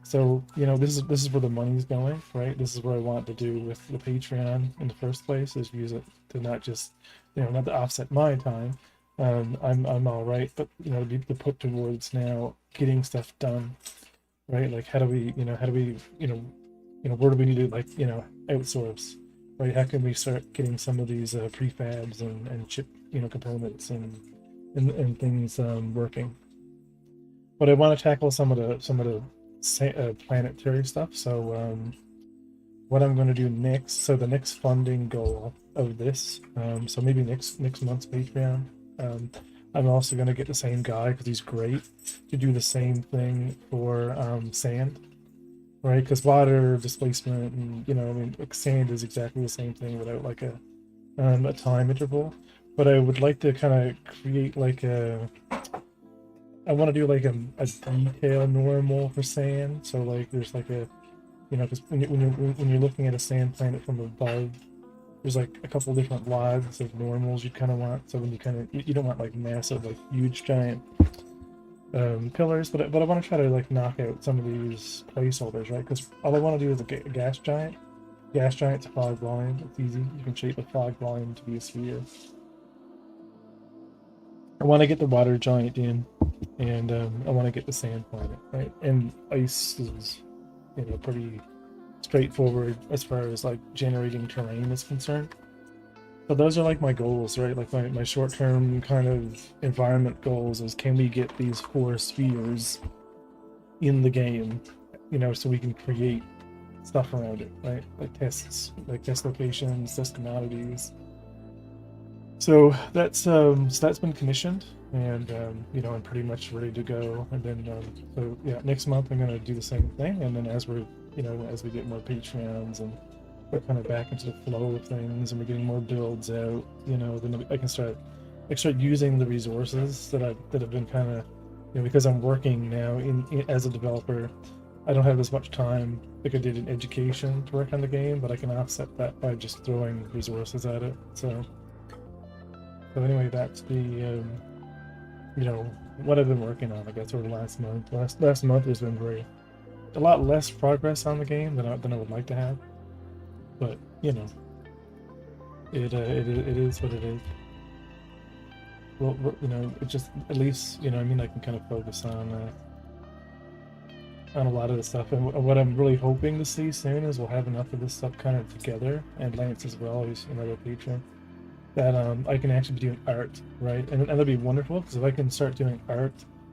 So this is where the money's going, right? This is what I want to do with the Patreon in the first place, is use it to not just not to offset my time. I'm all right, but to put towards now getting stuff done, right? Like how do we where do we need to like outsource, right? How can we start getting some of these prefabs and chip components and things working? But I want to tackle some of the planetary stuff. So what I'm going to do next, so the next funding goal of this, so maybe next month's Patreon, I'm also going to get the same guy, because he's great, to do the same thing for sand, right? Because water displacement and like sand is exactly the same thing without like a time interval. But I would like to kind of create like I want to do like a detail normal for sand. So like there's like a because when you're looking at a sand planet from above, there's like a couple different lines of normals you kind of want. So when you don't want like massive, like huge giant pillars, but I want to try to like knock out some of these placeholders, right? Because all I want to do is a gas giant. Gas giant's a fog volume. It's easy. You can shape a fog volume to be a sphere. I want to get the water giant in, and I want to get the sand planet, right? And ice is pretty straightforward as far as like generating terrain is concerned. So those are like my goals, right? Like my short-term kind of environment goals is, can we get these 4 spheres in the game, so we can create stuff around it, right? Like tests, like test locations, test commodities. So that's been commissioned, and I'm pretty much ready to go. And then so yeah, next month I'm gonna do the same thing, and then as we get more Patreons and we're kind of back into the flow of things, and we're getting more builds out, then I can start using the resources that have been kind of, because I'm working now in as a developer I don't have as much time like I did in education to work on the game, but I can offset that by just throwing resources at it. So anyway, that's the you know, what I've been working on, I guess, over the last month. Last month has been a lot less progress on the game than I would like to have, but you know, it is what it is. Well, you know, it just at least, you know, I mean, I can kind of focus on a lot of the stuff. And what I'm really hoping to see soon is we'll have enough of this stuff kind of together, and Lance as well, who's another patron, that I can actually be doing art, right? And that'd be wonderful, because if I can start doing art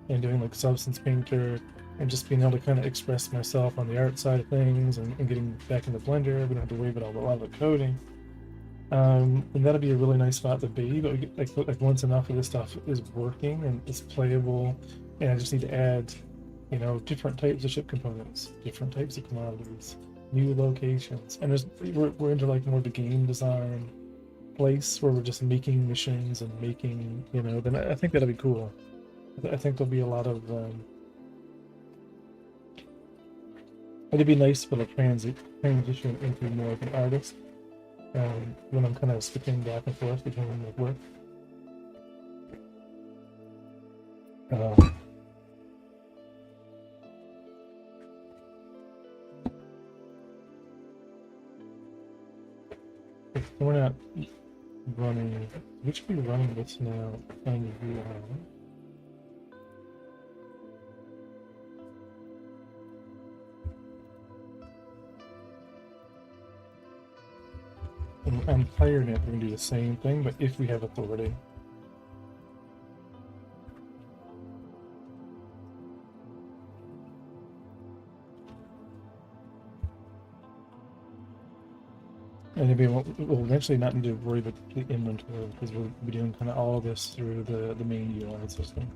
and doing like Substance Painter and just being able to kind of express myself on the art side of things, and getting back into Blender, we don't have to worry about a lot of the coding. And that'd be a really nice spot to be. But we get, like once enough of this stuff is working and it's playable, and I just need to add, you know, different types of ship components, different types of commodities, new locations, and we're into like more the game design place where we're just making missions and making, you know, then I think that'll be cool. I think there'll be a lot of it'd be nice for the transition into more of an artist when I'm kind of switching back and forth between like work. We're not running. We should be running this now on VR. I'm hiring it, we're gonna do the same thing, but if we have authority. And we'll eventually not need to worry about the inventory, because we'll be doing kind of all of this through the main UI system.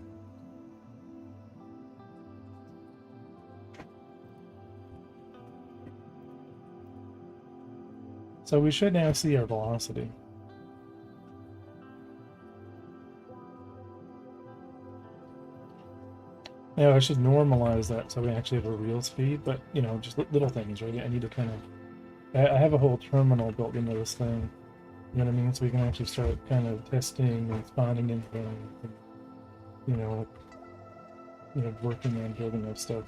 So we should now see our velocity. Now I should normalize that so we actually have a real speed, but you know, just little things, right? I need to kind of, I have a whole terminal built into this thing, you know what I mean? So we can actually start kind of testing and spawning in things, and, you know, working on building that stuff.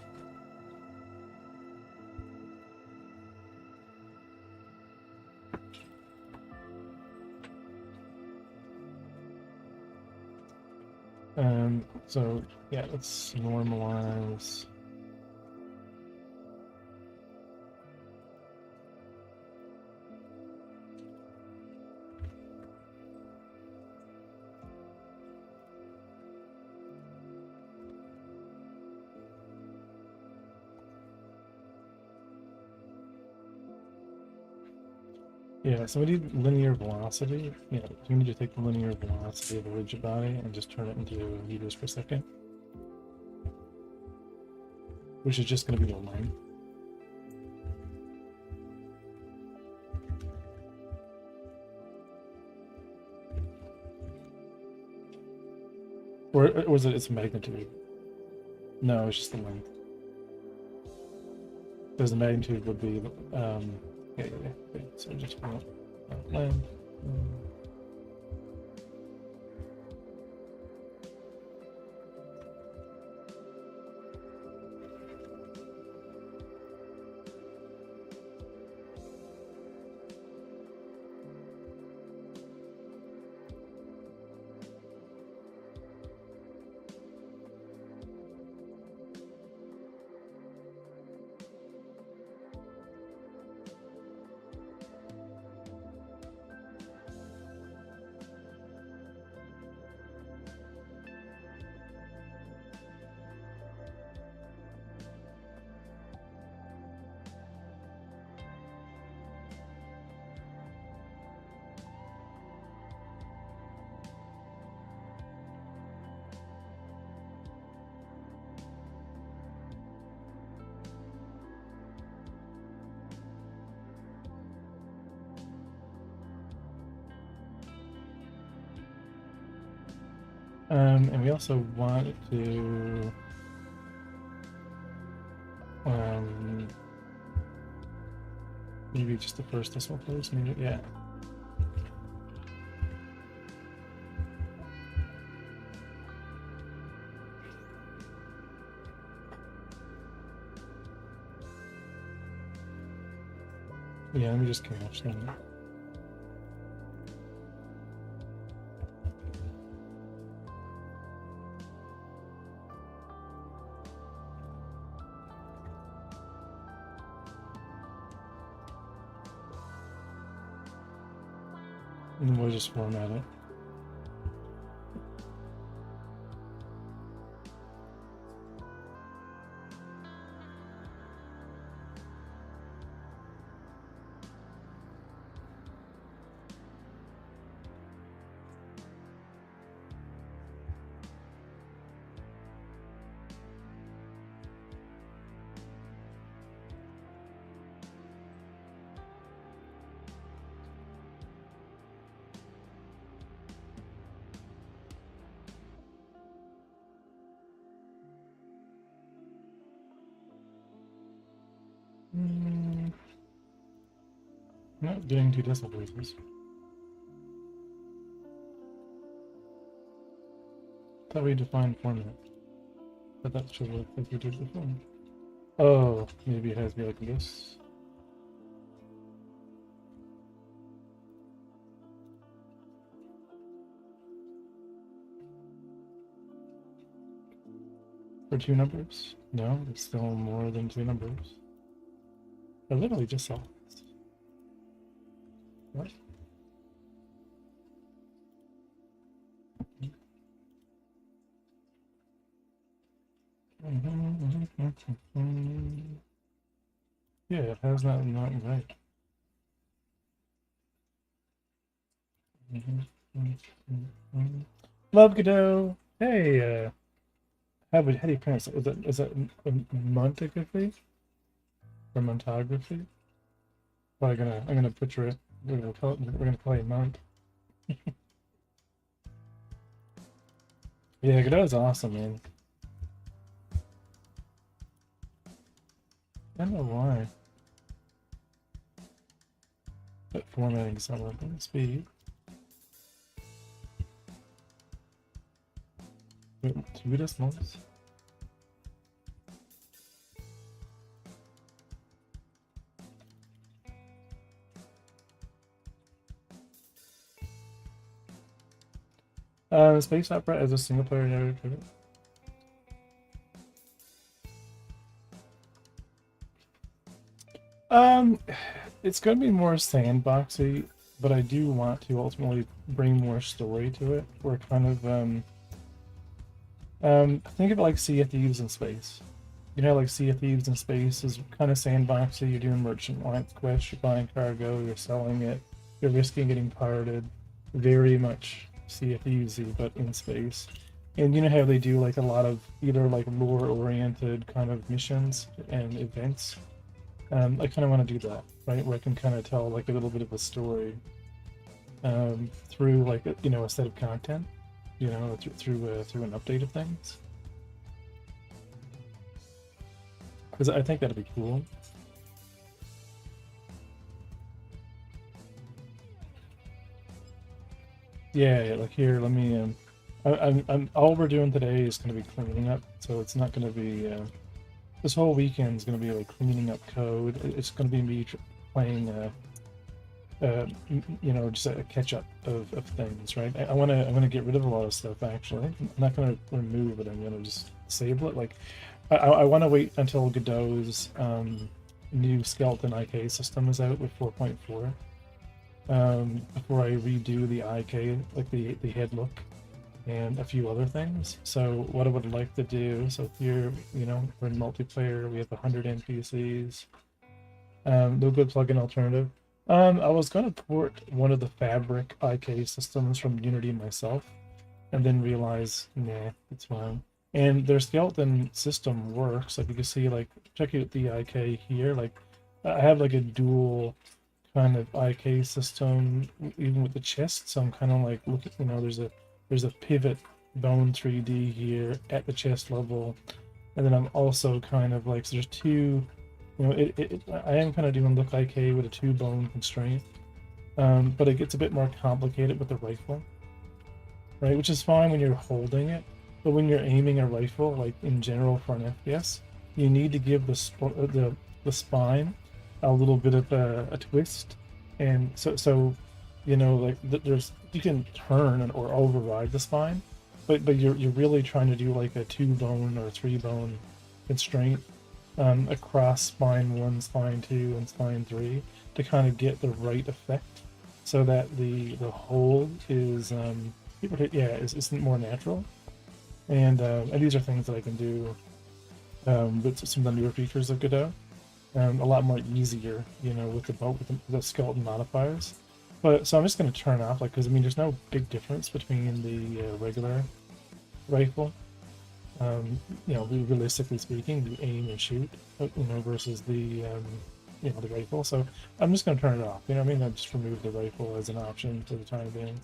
So yeah, let's normalize. Yeah, so we need linear velocity. Yeah, we need to take the linear velocity of a rigid body and just turn it into meters per second, which is just going to be the length. Or was it its magnitude? No, it's just the length. Because the magnitude would be, yeah. So just length. And we also want to Maybe just the first decimal place, maybe, yeah. Yeah, let me just cache them. And we'll just format it. Not getting two decimal places. Thought we defined format, but that should look like we did before. Oh, maybe it has to be like this. For two numbers? No, it's still more than two numbers. I literally just saw this. What? Yeah, it has that not right. Love Godot. Hey, how do you pronounce it? Is that montography or montography? Well, I'm gonna butcher it. We're gonna call it mont. Yeah, Godot's awesome, man. I don't know why. But formatting something speed. Wait, two decimals? Space Opera as a single player narrative. It's going to be more sandboxy, but I do want to ultimately bring more story to it. We're kind of think of it like Sea of Thieves in space. You know, like Sea of Thieves in space is kind of sandboxy. You're doing merchant quests, you're buying cargo, you're selling it, you're risking getting pirated. Very much Sea of Thievesy, but in space. And you know how they do like a lot of either like lore-oriented kind of missions and events. I kind of want to do that, right? Where I can kind of tell like a little bit of a story through like a set of content, through an update of things. Because I think that'd be cool. Yeah, like here, let me. I'm all we're doing today is going to be cleaning up, so it's not going to be. This whole weekend is going to be like cleaning up code. It's going to be me playing, just a catch up of things, right? I want to get rid of a lot of stuff. Actually, I'm not going to remove it. I'm going to just disable it. Like, I want to wait until Godot's new skeleton IK system is out with 4.4. Before I redo the IK, like the head look, and a few other things. So what I would like to do, so here, we're in multiplayer, we have 100 NPCs. No good plugin alternative. I was going to port one of the Fabric IK systems from Unity myself, and then realize, nah, it's fine. And their skeleton system works. Like you can see, like, check out the IK here. Like, I have like a dual kind of IK system, even with the chest. So I'm kind of like, look, there's a pivot bone 3D here at the chest level. and then I'm also kind of like, so there's two, you know, I am kind of doing look IK with a 2-bone constraint, but it gets a bit more complicated with the rifle, right? Which is fine when you're holding it, but when you're aiming a rifle, like in general for an FPS, you need to give the spine a little bit of a twist, and so you know, like there's, you can turn or override the spine, but you're really trying to do like a 2-bone or 3-bone constraint across spine 1, spine 2, and spine 3 to kind of get the right effect, so that the hold is is more natural. And these are things that I can do with some of the newer features of Godot. A lot more easier, you know, with the skeleton modifiers. But so I'm just going to turn off, like, because I mean, there's no big difference between the regular rifle. You know, realistically speaking, the aim and shoot, you know, versus the you know, the rifle. So I'm just going to turn it off. You know what I mean? I just remove the rifle as an option for the time being.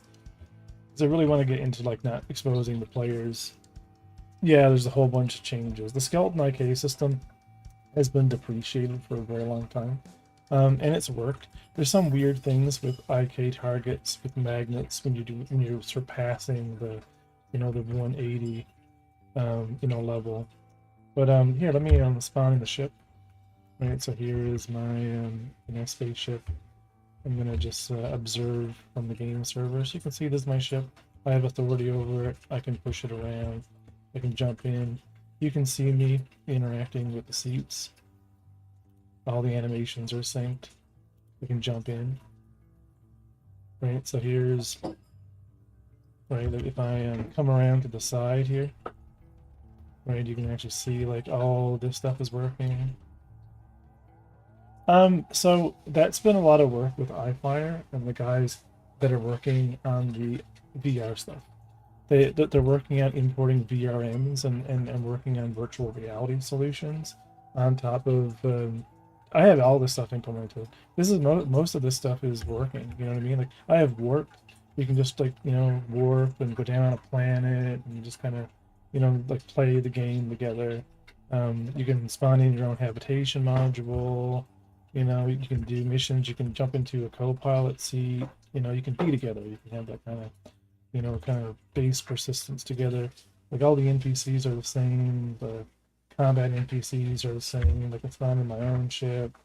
Because I really want to get into like not exposing the players. Yeah, there's a whole bunch of changes. The skeleton IK system has been depreciated for a very long time, and it's worked. There's some weird things with IK targets with magnets when you're surpassing the, you know, the 180 you know, level. But here, let me spawn in the ship. Right, so here is my you know, spaceship. I'm gonna just observe from the game server. So you can see this is my ship. I have authority over it. I can push it around. I can jump in. You can see me interacting with the seats. All the animations are synced. I can jump in. Right, so here's, right, if I come around to the side here, right, you can actually see like all this stuff is working. So that's been a lot of work with iFire and the guys that are working on the VR stuff. They're working on importing VRMs and working on virtual reality solutions on top of. I have all this stuff implemented. This is most of this stuff is working. You know what I mean? Like I have warp. You can just like, you know, warp and go down on a planet and just kind of, you know, like play the game together. You can spawn in your own habitation module. You know, you can do missions. You can jump into a co-pilot seat. You know, you can be together. You can have that kind of, you know, kind of base persistence together. Like all the NPCs are the same. The combat NPCs are the same. Like it's not in my own ship.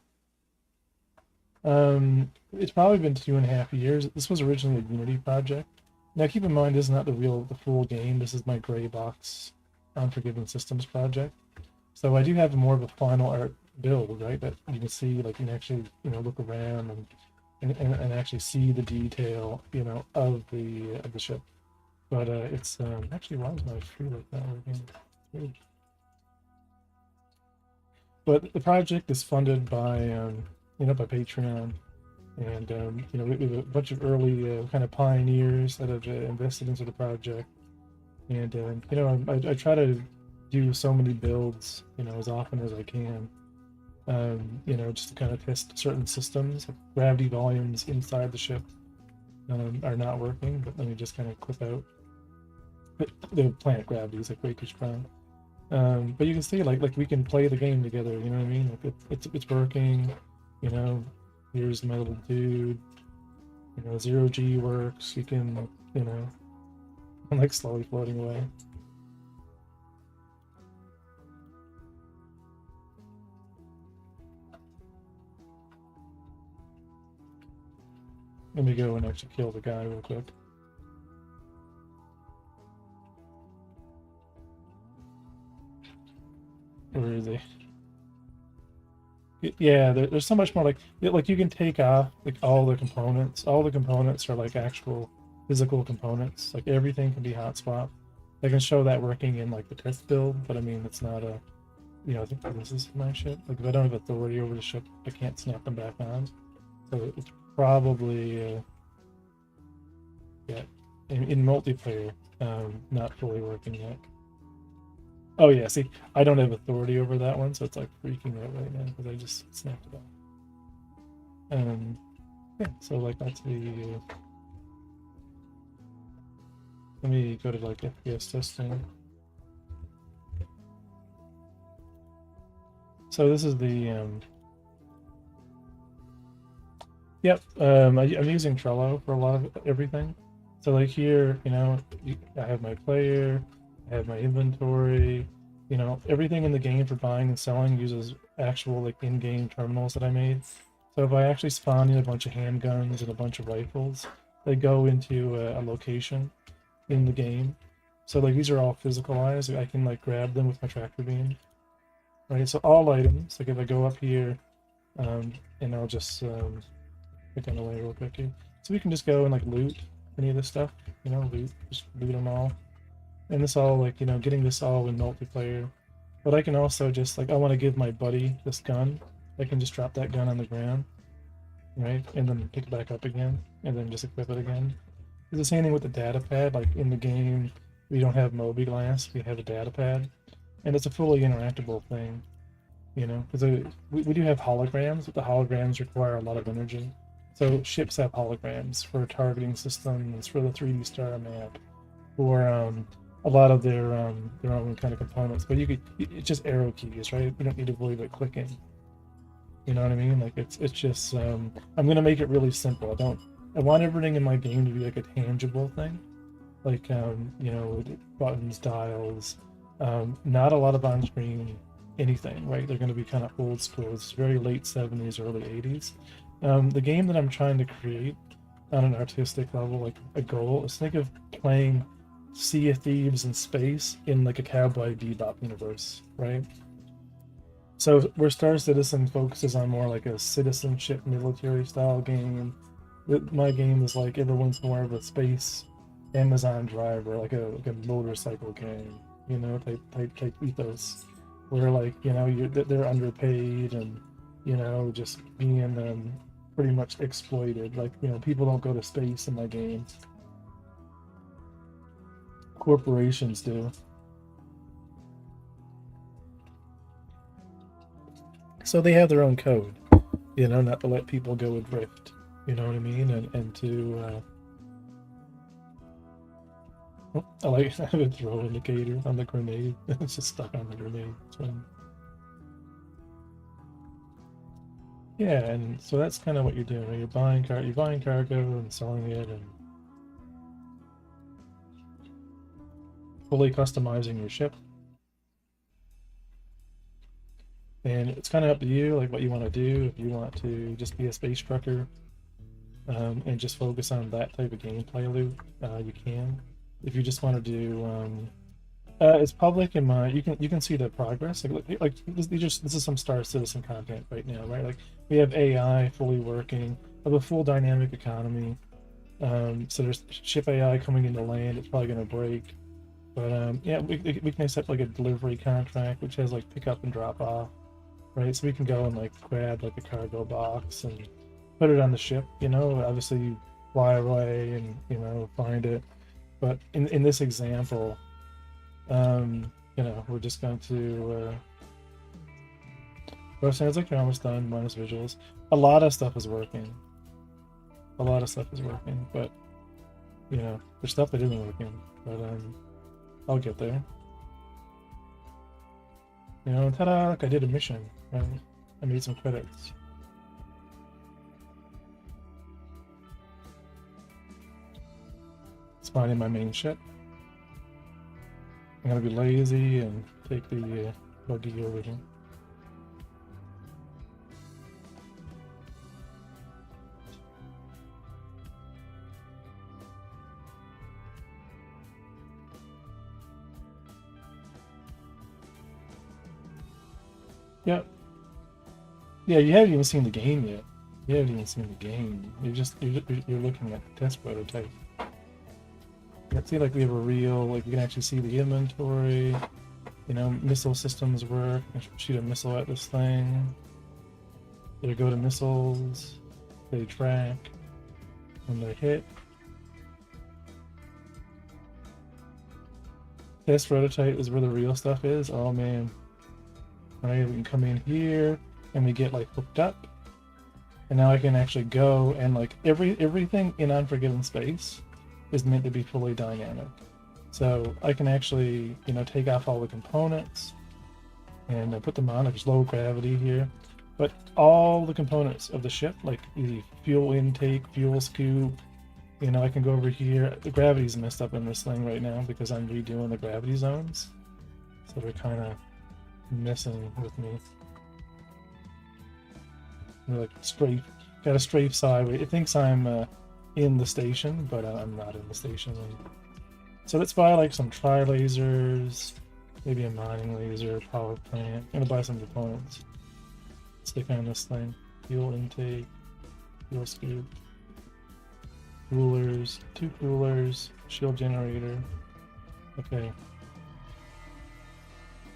It's probably been 2.5 years. This was originally a Unity project. Now keep in mind, this is not the full game. This is my gray box Unforgiven Systems project. So I do have more of a final art build, right? That you can see, like you can actually, you know, look around and actually see the detail, you know, of the ship. But it's actually, why is my freelink not working? Weird. But the project is funded by you know, by Patreon, and you know, we have a bunch of early kind of pioneers that have invested into the project, and you know, I try to do so many builds, you know, as often as I can. You know, just to kind of test certain systems. Like gravity volumes inside the ship are not working, but let me just kind of clip out the planet gravity is like way too strong. But you can see like we can play the game together. You know what I mean? Like it's working. You know, here's my little dude. You know, 0G works. You can, you know, I'm like slowly floating away. Let me go and actually kill the guy real quick. Where is he? Yeah, there's so much more. Like you can take off like all the components. All the components are like actual physical components. Like everything can be hotspot. They can show that working in like the test build, but I mean it's not a, you know, I think this is my ship. Like if I don't have authority over the ship, I can't snap them back on. So it's probably yeah, in multiplayer, not fully working yet. Oh yeah, see, I don't have authority over that one, so it's like freaking out right now because I just snapped it off. Yeah, so like that's the. Let me go to like FPS testing. So this is the yep. I'm using Trello for a lot of everything. So like here, you know, I have my player, I have my inventory, you know, everything in the game for buying and selling uses actual like in-game terminals that I made. So if I actually spawn in a bunch of handguns and a bunch of rifles, they go into a location in the game. So like these are all physicalized. I can like grab them with my tractor beam, right? So all items, like if I go up here, and I'll just click on the way real quick here. So we can just go and like loot any of this stuff, you know, just loot them all. And this all like, you know, getting this all in multiplayer. But I can also just like, I want to give my buddy this gun. I can just drop that gun on the ground, right? And then pick it back up again, and then just equip it again. It's the same thing with the data pad. Like in the game, we don't have Moby Glass, we have a data pad. And it's a fully interactable thing, you know, because we do have holograms, but the holograms require a lot of energy. So ships have holograms for targeting systems, for the 3D star map, for a lot of their own kind of components. But it's just arrow keys, right? You don't need to worry about clicking. You know what I mean? Like it's just I'm gonna make it really simple. I want everything in my game to be like a tangible thing, like you know, buttons, dials, not a lot of on-screen anything, right? They're going to be kind of old school. It's very late 70s, early 80s. The game that I'm trying to create on an artistic level, like a goal, is think of playing Sea of Thieves in space in like a Cowboy Bebop universe, right? So where Star Citizen focuses on more like a citizenship military style game, my game is like everyone's more of a space Amazon driver, like a motorcycle game, you know, type ethos, where like, you know, they're underpaid and, you know, just being pretty much exploited. Like, you know, people don't go to space in my game. Corporations do. So they have their own code, you know, not to let people go adrift. You know what I mean? And to I like I have a throw indicator on the grenade. It's just stuck on the grenade. So yeah, and so that's kind of what you're doing. Right? You're buying cargo and selling it and fully customizing your ship. And it's kind of up to you, like what you want to do. If you want to just be a space trucker and just focus on that type of gameplay loop, you can. If you just want to do, it's public in my. You can see the progress. Like this is some Star Citizen content right now, right? Like we have AI fully working, we have a full dynamic economy. So there's ship AI coming into land. It's probably going to break. But yeah, we can accept like a delivery contract, which has like pick up and drop off, right? So we can go and like grab like a cargo box and put it on the ship. You know, obviously you fly away and, you know, find it. But in this example, you know, we're just going to. Well, it sounds like you're almost done. Minus visuals. A lot of stuff is working. A lot of stuff is working, but you know, there's stuff that isn't working. But I'll get there. You know, ta-da! Look, I did a mission. Right? I made some credits. Spawn in my main ship. I'm gonna be lazy and take the buggy over here. Yep. Yeah, you haven't even seen the game yet. You haven't even seen the game. You're looking at the test prototype. Yeah, see, like we have a real, like you can actually see the inventory. You know, missile systems work. Shoot a missile at this thing. They go to missiles. They track. When they hit. Test prototype is where the real stuff is. Oh man. Right, we can come in here and we get like hooked up, and now I can actually go and like everything in Unforgiven space is meant to be fully dynamic. So I can actually, you know, take off all the components, and I put them on. There's low gravity here, but all the components of the ship, like the fuel intake, fuel scoop, you know, I can go over here. The gravity's messed up in this thing right now because I'm redoing the gravity zones, so they're kind of messing with me. They're like strafe, got a strafe sideways. It thinks I'm in the station, but I'm not in the station. So let's buy like some tri lasers, maybe a mining laser, power plant. I'm gonna buy some components. Stick on this thing. Fuel intake, fuel scoop, coolers, 2 coolers, shield generator. Okay.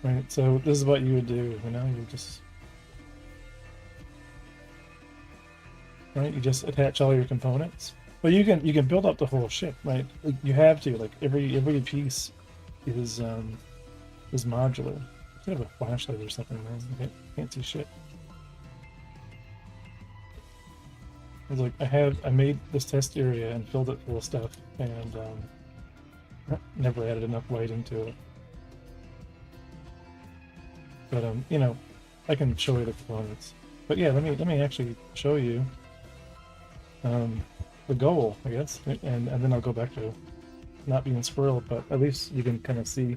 Right, so this is what you would do, you know, you just you just attach all your components. But you can build up the whole ship, right? Like, you have to, like every piece is modular. Should have a flashlight or something, man. Can't see shit. It's like I made this test area and filled it full of stuff, and never added enough lighting to it. But you know, I can show you the components. But yeah, let me actually show you the goal, I guess, and then I'll go back to not being squirreled, but at least you can kind of see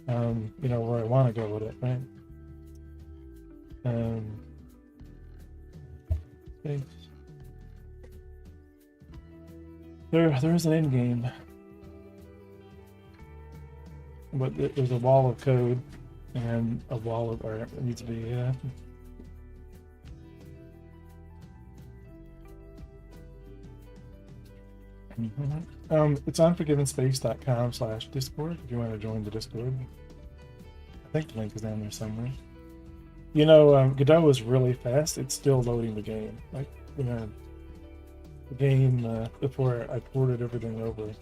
you know, where I want to go with it, right? Okay. There is an end game, but there's a wall of code and a wall of art that needs to be it's unforgivenspace.com/discord if you want to join the Discord. I think the link is down there somewhere. You know, Godot is really fast. It's still loading the game. Like, you know, the game before I ported everything over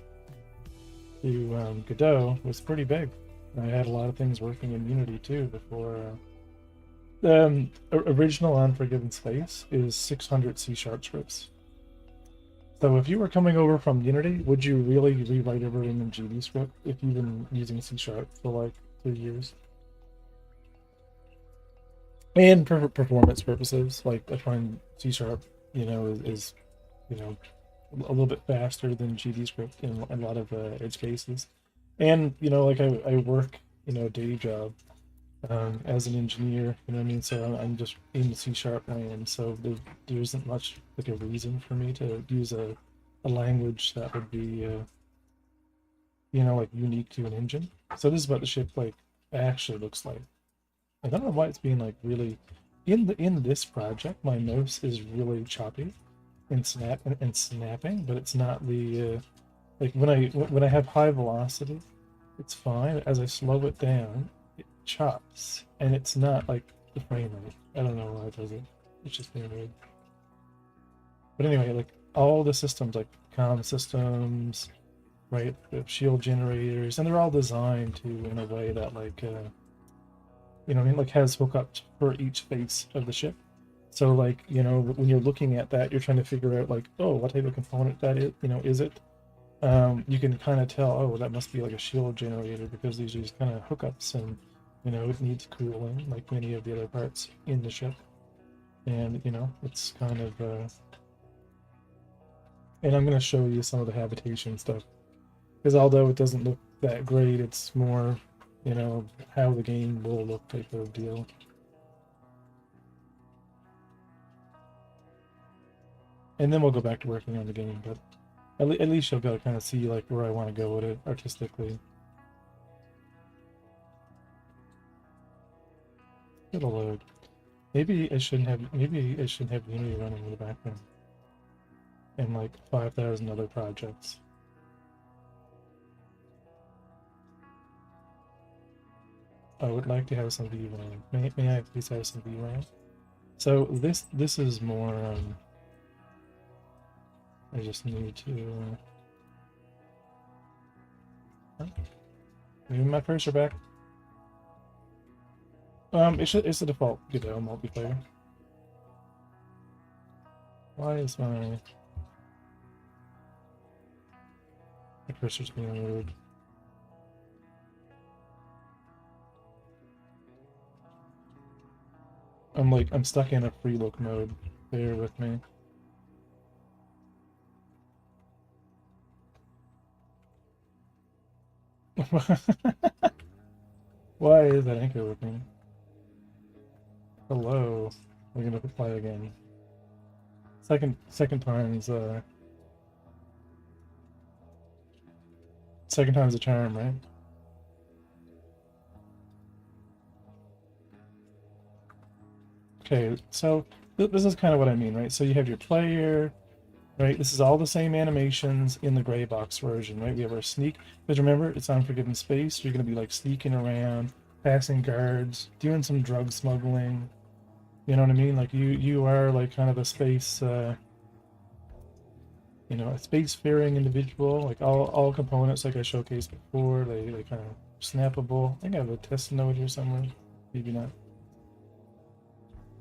to Godot was pretty big. I had a lot of things working in Unity too before. The original Unforgiven Space is 600 C# scripts. So if you were coming over from Unity, would you really rewrite everything in GDScript if you've been using C# for like 3 years? And for performance purposes, like I find C#, you know, is you know, a little bit faster than GDScript in a lot of edge cases. And you know, like I work, you know, a day job as an engineer, you know what I mean? So I'm just in the C# land, so there isn't much like a reason for me to use a language that would be you know, like unique to an engine. So this is what the ship like actually looks like. I don't know why it's being like really in this project. My mouse is really choppy and snapping, but it's not the like when I have high velocity, it's fine. As I slow it down, it chops, and it's not like the frame rate. I don't know why it does it. It's just being weird. But anyway, like all the systems, like comm systems, right, the shield generators, and they're all designed to in a way that like you know what I mean, like has hookups for each face of the ship. So like, you know, when you're looking at that, you're trying to figure out like, oh, what type of component that is, you know, is it? You can kind of tell, oh, that must be like a shield generator because these are just kind of hookups, and you know, it needs cooling like many of the other parts in the ship. And you know, it's kind of and I'm going to show you some of the habitation stuff, because although it doesn't look that great, it's more, you know, how the game will look type of deal. And then we'll go back to working on the game, but at least you'll be able to kind of see like where I want to go with it artistically. It'll load. Maybe I shouldn't have Unity running in the background and like 5,000 other projects. I would like to have some VRAM. May I please have some VRAM? So this is more I just need to move my cursor back. It's the default Godot multiplayer. Why is my cursor's being moved? I'm stuck in a free look mode. Bear with me. Why is that anchor with me? Hello. We're gonna play again. Second time's a charm, right? Okay, so this is kind of what I mean, right? So you have your player, right? This is all the same animations in the gray box version, right? We have our sneak, because remember, it's Unforgiven space. You're going to be like sneaking around, passing guards, doing some drug smuggling. You know what I mean? Like you are like kind of a space, you know, a space-faring individual. Like all components, like I showcased before, they kind of snappable. I think I have a test node here somewhere. Maybe not.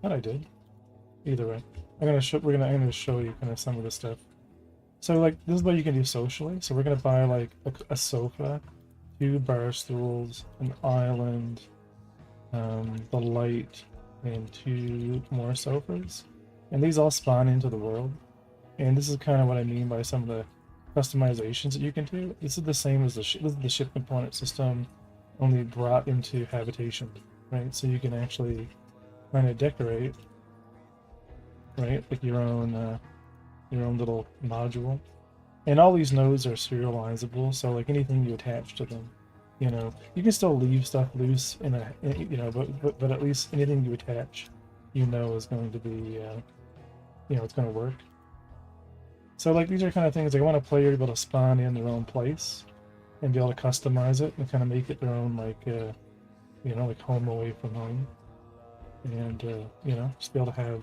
But I did. Either way, I'm gonna show you kind of some of the stuff. So like this is what you can do socially. So we're gonna buy like a sofa, 2 bar stools, an island, the light, and 2 more sofas, and these all spawn into the world. And this is kind of what I mean by some of the customizations that you can do. This is the same as this is the ship component system, only brought into habitation, right? So you can actually kind of decorate, right, like your own little module. And all these nodes are serializable, so like anything you attach to them, you know, you can still leave stuff loose you know, but at least anything you attach, you know, is going to be, you know, it's going to work. So like these are kind of things like I want a player to be able to spawn in their own place and be able to customize it and kind of make it their own, like, you know, like home away from home, and you know, just be able to have.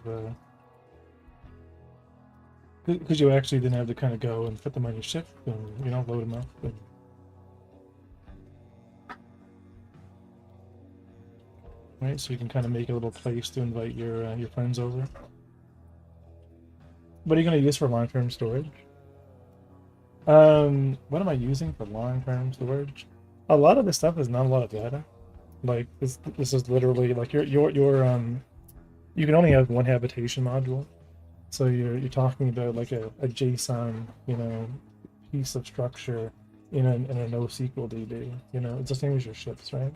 Because you actually didn't have to kind of go and put them on your ship and, you know, load them up. And... Right, so you can kind of make a little place to invite your friends over. What are you going to use for long-term storage? What am I using for long-term storage? A lot of this stuff is not a lot of data. Like this is literally like your you can only have 1 habitation module. So you're talking about like a JSON, you know, piece of structure in a NoSQL DB. You know, it's the same as your ships, right?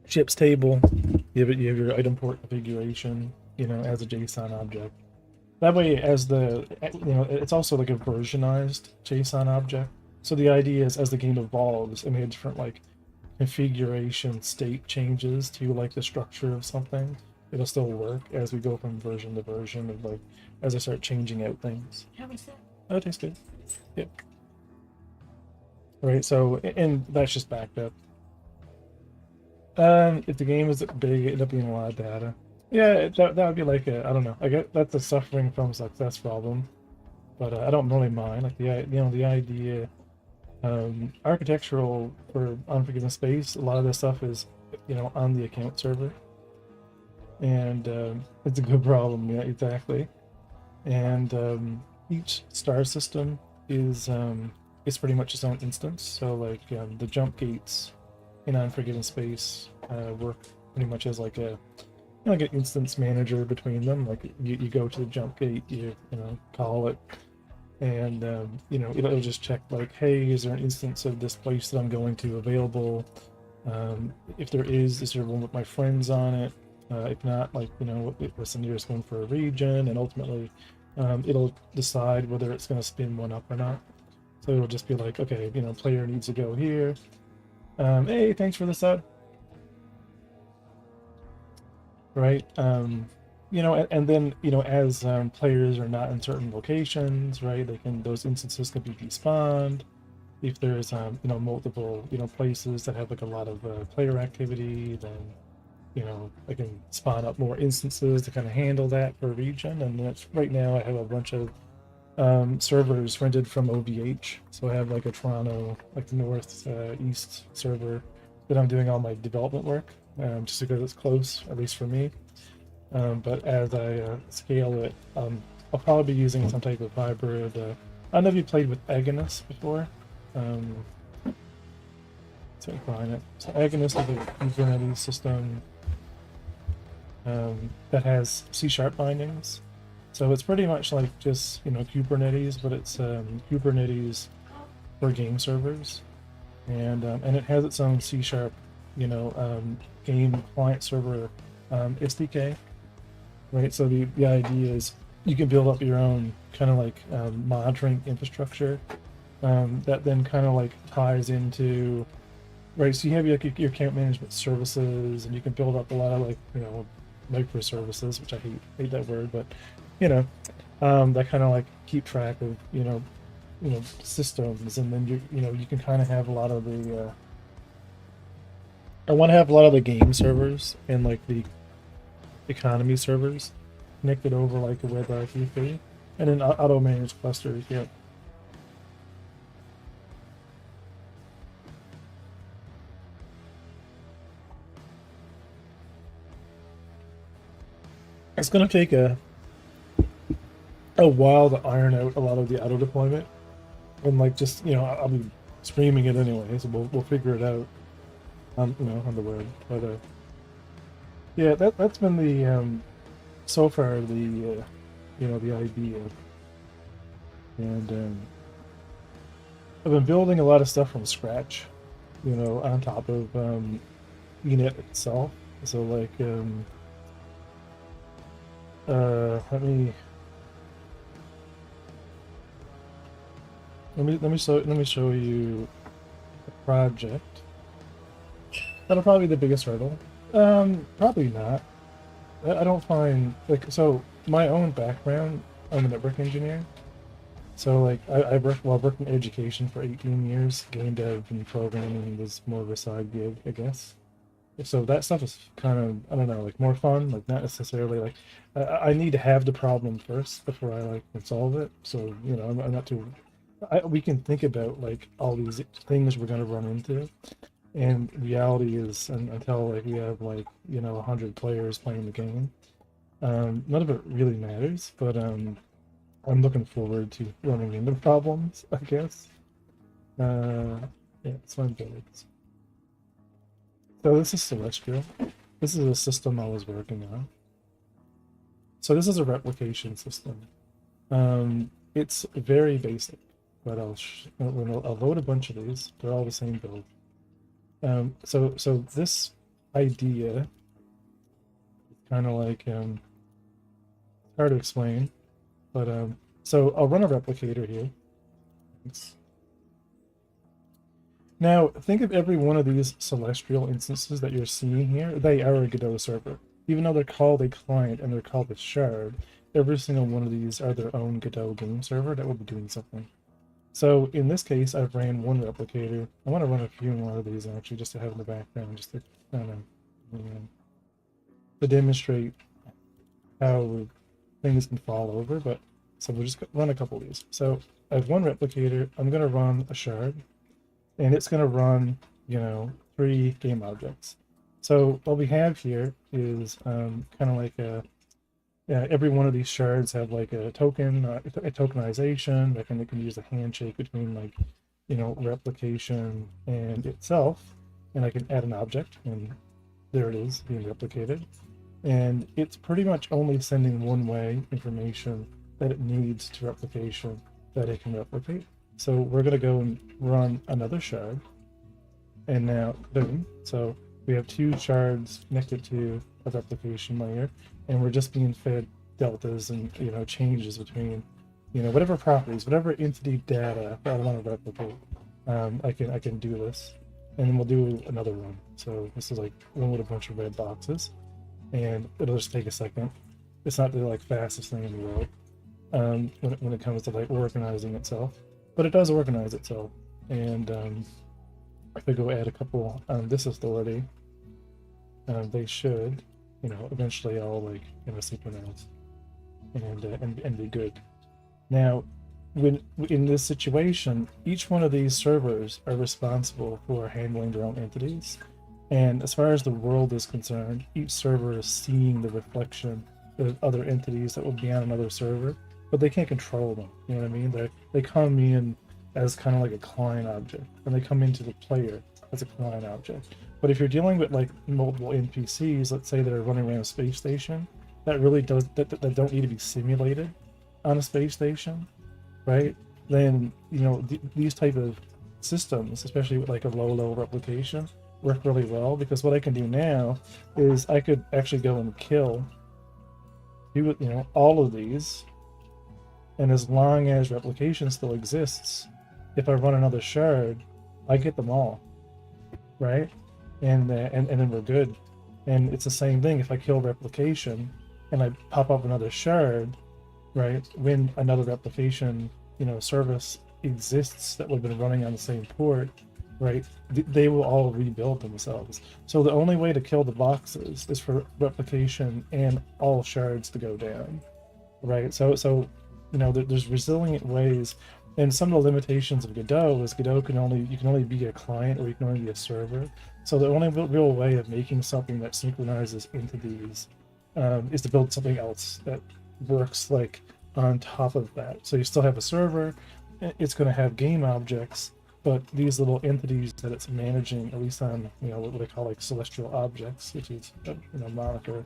Ships table, you have your item port configuration, you know, as a JSON object. That way, as the, you know, it's also like a versionized JSON object. So the idea is as the game evolves, and we have different like configuration state changes to like the structure of something, it'll still work as we go from version to version of like as I start changing out things. How was that? Oh, it tastes good. Yep. Right. So and that's just backed up. If the game is big, it'd up being a lot of data. Yeah, that would be like a, I don't know. I get that's a suffering from success problem, but I don't really mind. Like you know, the idea, architectural for Unforgiven Space, a lot of this stuff is, you know, on the account server, and it's a good problem. Yeah, exactly. And each star system is pretty much its own instance. So like the jump gates in Unforgiven Space work pretty much as like a, you know, like an instance manager between them. Like you go to the jump gate, you know, call it, and you know, it'll just check like, hey, is there an instance of this place that I'm going to available? If there is there one with my friends on it? If not, like, you know, what's the nearest one for a region? And ultimately, it'll decide whether it's going to spin one up or not. So it'll just be like, okay, you know, player needs to go here. Hey, thanks for the sub. Right. You know, and then, you know, as players are not in certain locations, right, those instances can be despawned. If there's you know, multiple, you know, places that have like a lot of player activity, then, you know, I can spawn up more instances to kind of handle that per region. And that's right now I have a bunch of servers rented from OVH. So I have like a Toronto, like the north east server that I'm doing all my development work, just because it's close, at least for me. But as I scale it, I'll probably be using some type of hybrid. I don't know if you played with Agonus before. So find it. So Agonus is a Kubernetes system. that has C# bindings. So it's pretty much like just Kubernetes, but it's Kubernetes for game servers, and it has its own C#, game client server SDK, right? So the idea is you can build up your own kind of like monitoring infrastructure that then kind of like ties into, right? So you have your account management services, and you can build up a lot of like microservices, which I hate that word, but that kind of like keep track of systems, and then you can kind of have a lot of the I want to have a lot of the game servers and like the economy servers connected over like a web RTP, and then auto managed clusters. Yeah. It's gonna take a while to iron out a lot of the auto deployment, and like just I'll be streaming it anyway, so we'll figure it out on on the web. But yeah, that's been the so far the the idea, and I've been building a lot of stuff from scratch, on top of Enit itself. So like let me show you a project. That'll probably be the biggest hurdle. Probably not. I don't find like, so my own background, I'm a network engineer. So like I've worked in education for 18 years. Game dev and programming was more of a side gig, I guess. So that stuff is kind of, I don't know, like more fun, like not necessarily like I need to have the problem first before I like can solve it. So I'm not too. We can think about like all these things we're gonna run into, and reality is, until like we have like 100 players playing the game, none of it really matters. But I'm looking forward to running into problems, I guess. Yeah, it's fun builds. So this is Celestial. This is a system I was working on. So this is a replication system. It's very basic, but I'll load a bunch of these. They're all the same build. So this idea is kind of like hard to explain, but so I'll run a replicator here. Now think of every one of these Celestial instances that you're seeing here. They are a Godot server, even though they're called a client and they're called a shard. Every single one of these are their own Godot game server that will be doing something. So in this case, I've ran one replicator. I want to run a few more of these actually, just to have in the background, just to to demonstrate how things can fall over. But so we'll just run a couple of these. So I have one replicator. I'm going to run a shard, and it's going to run 3 game objects. So what we have here is kind of like every one of these shards have like a token, a tokenization. It can use a handshake between like replication and itself, and I can add an object, and there it is being replicated. And it's pretty much only sending one-way information that it needs to replication that it can replicate. So we're going to go and run another shard, and now boom. So we have 2 shards connected to a replication layer, and we're just being fed deltas and changes between whatever properties, whatever entity data that I want to replicate. I can do this, and then we'll do another one. So this is like one with a bunch of red boxes, and it'll just take a second. It's not the like fastest thing in the world when it comes to like organizing itself, but it does organize itself. And if I go add a couple on this authority, they should eventually all like synchronize and be good. Now, when in this situation, each one of these servers are responsible for handling their own entities, and as far as the world is concerned, each server is seeing the reflection of other entities that will be on another server, but they can't control them. They come in as kind of like a client object, and they come into the player as a client object. But if you're dealing with like multiple NPCs, let's say that are running around a space station, that really that don't need to be simulated on a space station, right? Then these type of systems, especially with like a low level replication, work really well, because what I can do now is I could actually go and kill all of these, and as long as replication still exists, if I run another shard, I get them all, right? And then we're good. And it's the same thing if I kill replication and I pop up another shard, right? When another replication service exists that would have been running on the same port, right? They will all rebuild themselves. So the only way to kill the boxes is for replication and all shards to go down, right? So there's resilient ways. And some of the limitations of Godot is Godot you can only be a client, or you can only be a server. So the only real way of making something that synchronizes into these is to build something else that works like on top of that. So you still have a server, it's going to have game objects, but these little entities that it's managing, at least on what I call like celestial objects, which is moniker,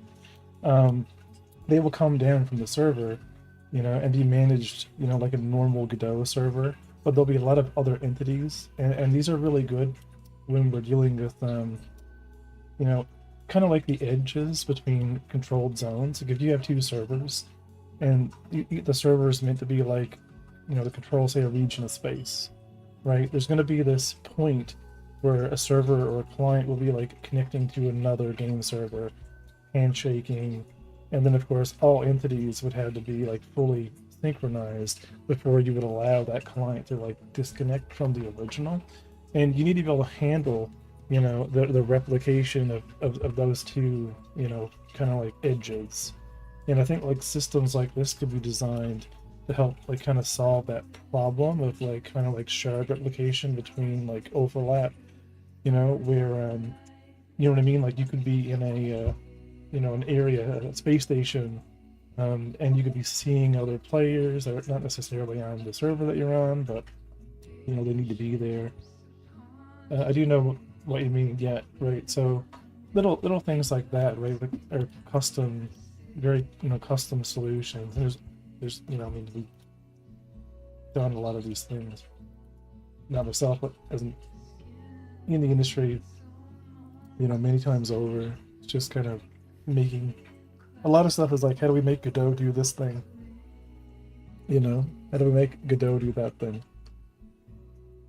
they will come down from the server, and be managed, like a normal Godot server. But there'll be a lot of other entities, and these are really good when we're dealing with, kind of like the edges between controlled zones. Like if you have two servers, and the server is meant to be like, to control, say, a region of space, right? There's going to be this point where a server or a client will be like connecting to another game server, handshaking, and then of course all entities would have to be like fully synchronized before you would allow that client to like disconnect from the original. And you need to be able to handle the replication of those two kind of like edges. And I think like systems like this could be designed to help like kind of solve that problem of like kind of like shard replication between like overlap, where you know what I mean, like you could be in a an area, a space station, and you could be seeing other players that are not necessarily on the server that you're on, but they need to be there. I do know what you mean, yeah, right. So little things like that, right, like are custom, very custom solutions. And there's we've done a lot of these things, not myself, but as in the industry, many times over. It's just kind of making a lot of stuff is like, how do we make Godot do this thing? How do we make Godot do that thing?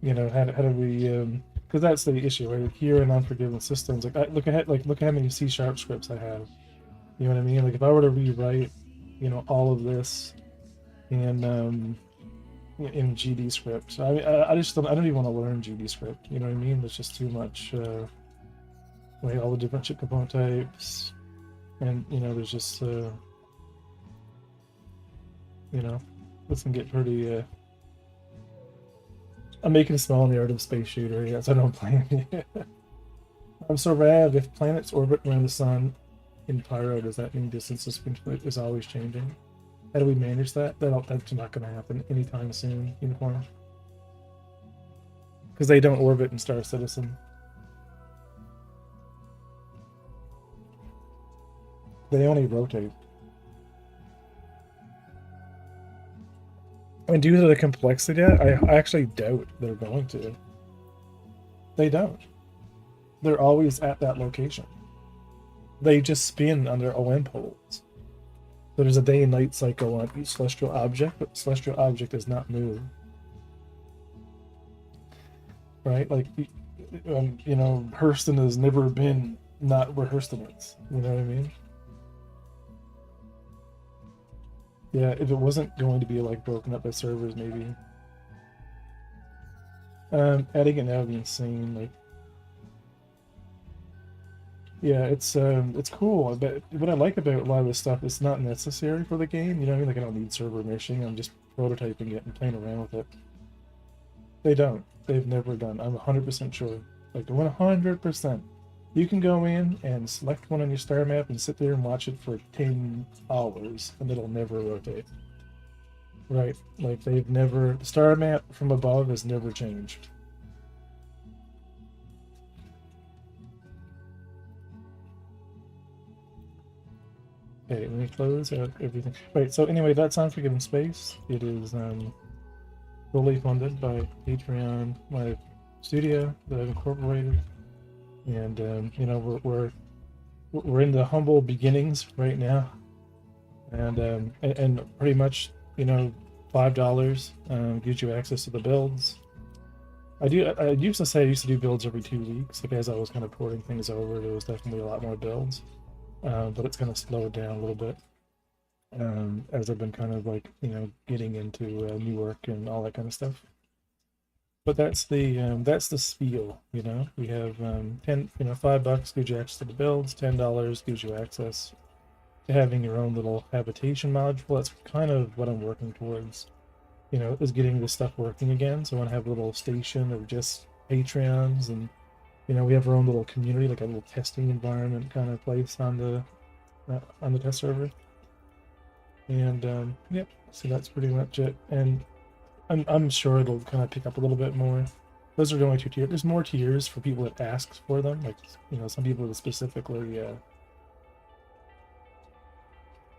How do we because that's the issue, right? Like here in Unforgiven systems, like look how many C# scripts I have. You know what I mean? Like if I were to rewrite all of this in GD script, I mean, I don't even want to learn GD script. You know what I mean? There's just too much like all the different chip component types, and there's just this can get pretty I'm making a small narrative space shooter. Yes, I don't plan it. I'm so rad. If planets orbit around the sun in Pyro, does that mean distance is always changing? How do we manage that? That's not going to happen anytime soon, Uniform. Because they don't orbit in Star Citizen. They only rotate. And due to the complexity, I actually doubt they're going to. They don't. They're always at that location. They just spin on their OM poles. So there's a day and night cycle on each celestial object, but the celestial object does not move. Right? Like, Hurston has never been not where Hurston is. You know what I mean? Yeah, if it wasn't going to be like broken up by servers, maybe. Adding it now would be insane. Like, yeah, it's cool. But what I like about a lot of this stuff is not necessary for the game. You know what I mean? Like I don't need server meshing. I'm just prototyping it and playing around with it. They don't. They've never done. I'm 100% sure. Like 100%. You can go in and select one on your star map and sit there and watch it for 10 hours and it'll never rotate. Right? Like they've never, the star map from above has never changed. Okay, let me close out everything. Right, so anyway, that's Unforgiven Space. It is fully funded by Patreon, my studio that I've incorporated, and you know, we're in the humble beginnings right now, and pretty much, you know, $5 gives you access to the builds. I used to say I used to do builds every 2 weeks. Like as I was kind of porting things over, there was definitely a lot more builds, but it's kind of slowed down a little bit as I've been kind of like, you know, getting into new work and all that kind of stuff. But that's the spiel, you know. We have 5 bucks gives you access to the builds, $10 gives you access to having your own little habitation module. That's kind of what I'm working towards, you know, is getting this stuff working again. So I want to have a little station of just Patreons, and you know, we have our own little community, like a little testing environment kind of place on the test server. And yeah, so that's pretty much it. And I'm sure it'll kind of pick up a little bit more. Those are the only 2 tiers. There's more tiers for people that ask for them. Like, you know, some people that specifically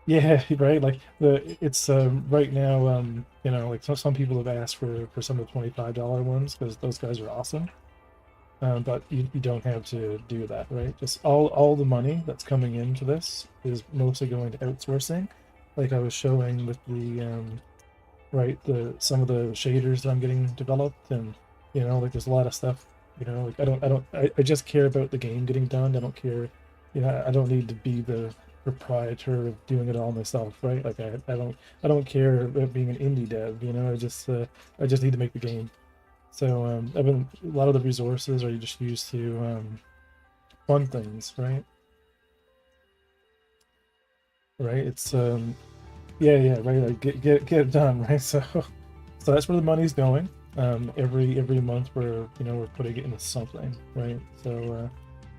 yeah, right. Like it's right now, you know, like some people have asked for some of the $25 ones because those guys are awesome. But you don't have to do that, right? Just all the money that's coming into this is mostly going to outsourcing. Like I was showing with the right, the some of the shaders that I'm getting developed, and you know, like there's a lot of stuff, you know, like I just care about the game getting done. I don't care, you know, I don't need to be the proprietor of doing it all myself, right? Like I don't care about being an indie dev, you know. I just need to make the game. So I've been, a lot of the resources are just used to fund things, right? Right, it's yeah, right, like get it done, right? So that's where the money's going. Every month we're putting it into something, right? So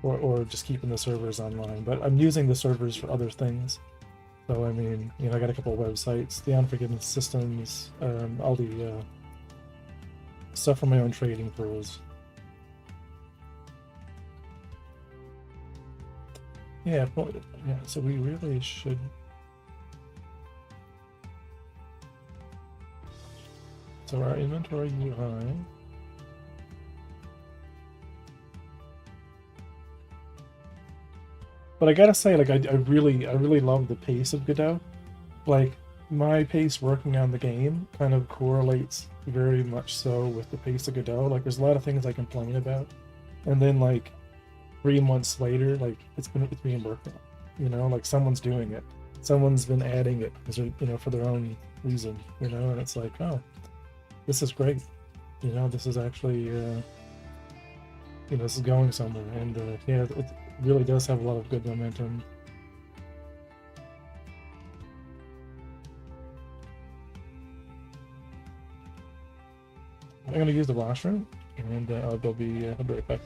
or just keeping the servers online. But I'm using the servers for other things. So I mean, you know, I got a couple of websites, the Unforgiven systems, all the stuff for my own trading pools. Yeah, yeah. So we really should. So our inventory UI. But I gotta say, like, I really love the pace of Godot. Like, my pace working on the game kind of correlates very much so with the pace of Godot. Like, there's a lot of things I complain about, and then like 3 months later, like it's being worked on. You know, like someone's doing it, someone's been adding it because you know, for their own reason. You know, and it's like, oh, this is great. You know, this is actually you know, this is going somewhere, and yeah, it really does have a lot of good momentum. I'm gonna use the washroom, and I'll be right back.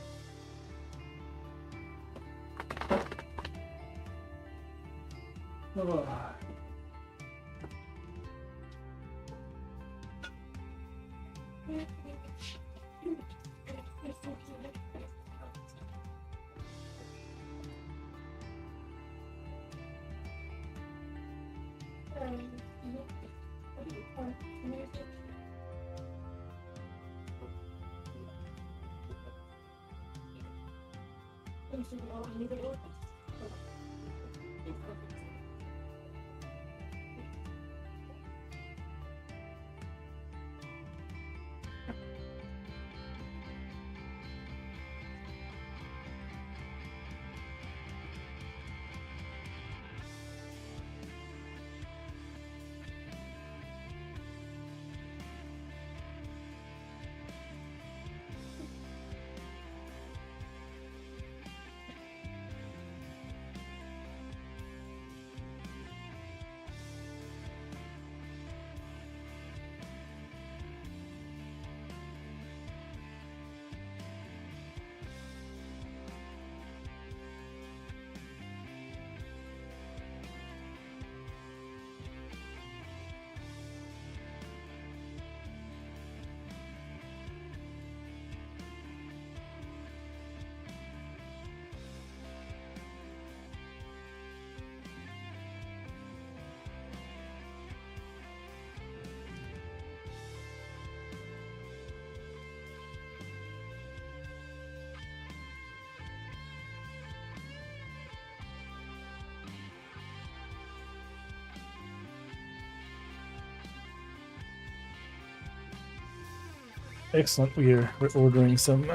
Excellent. We're ordering some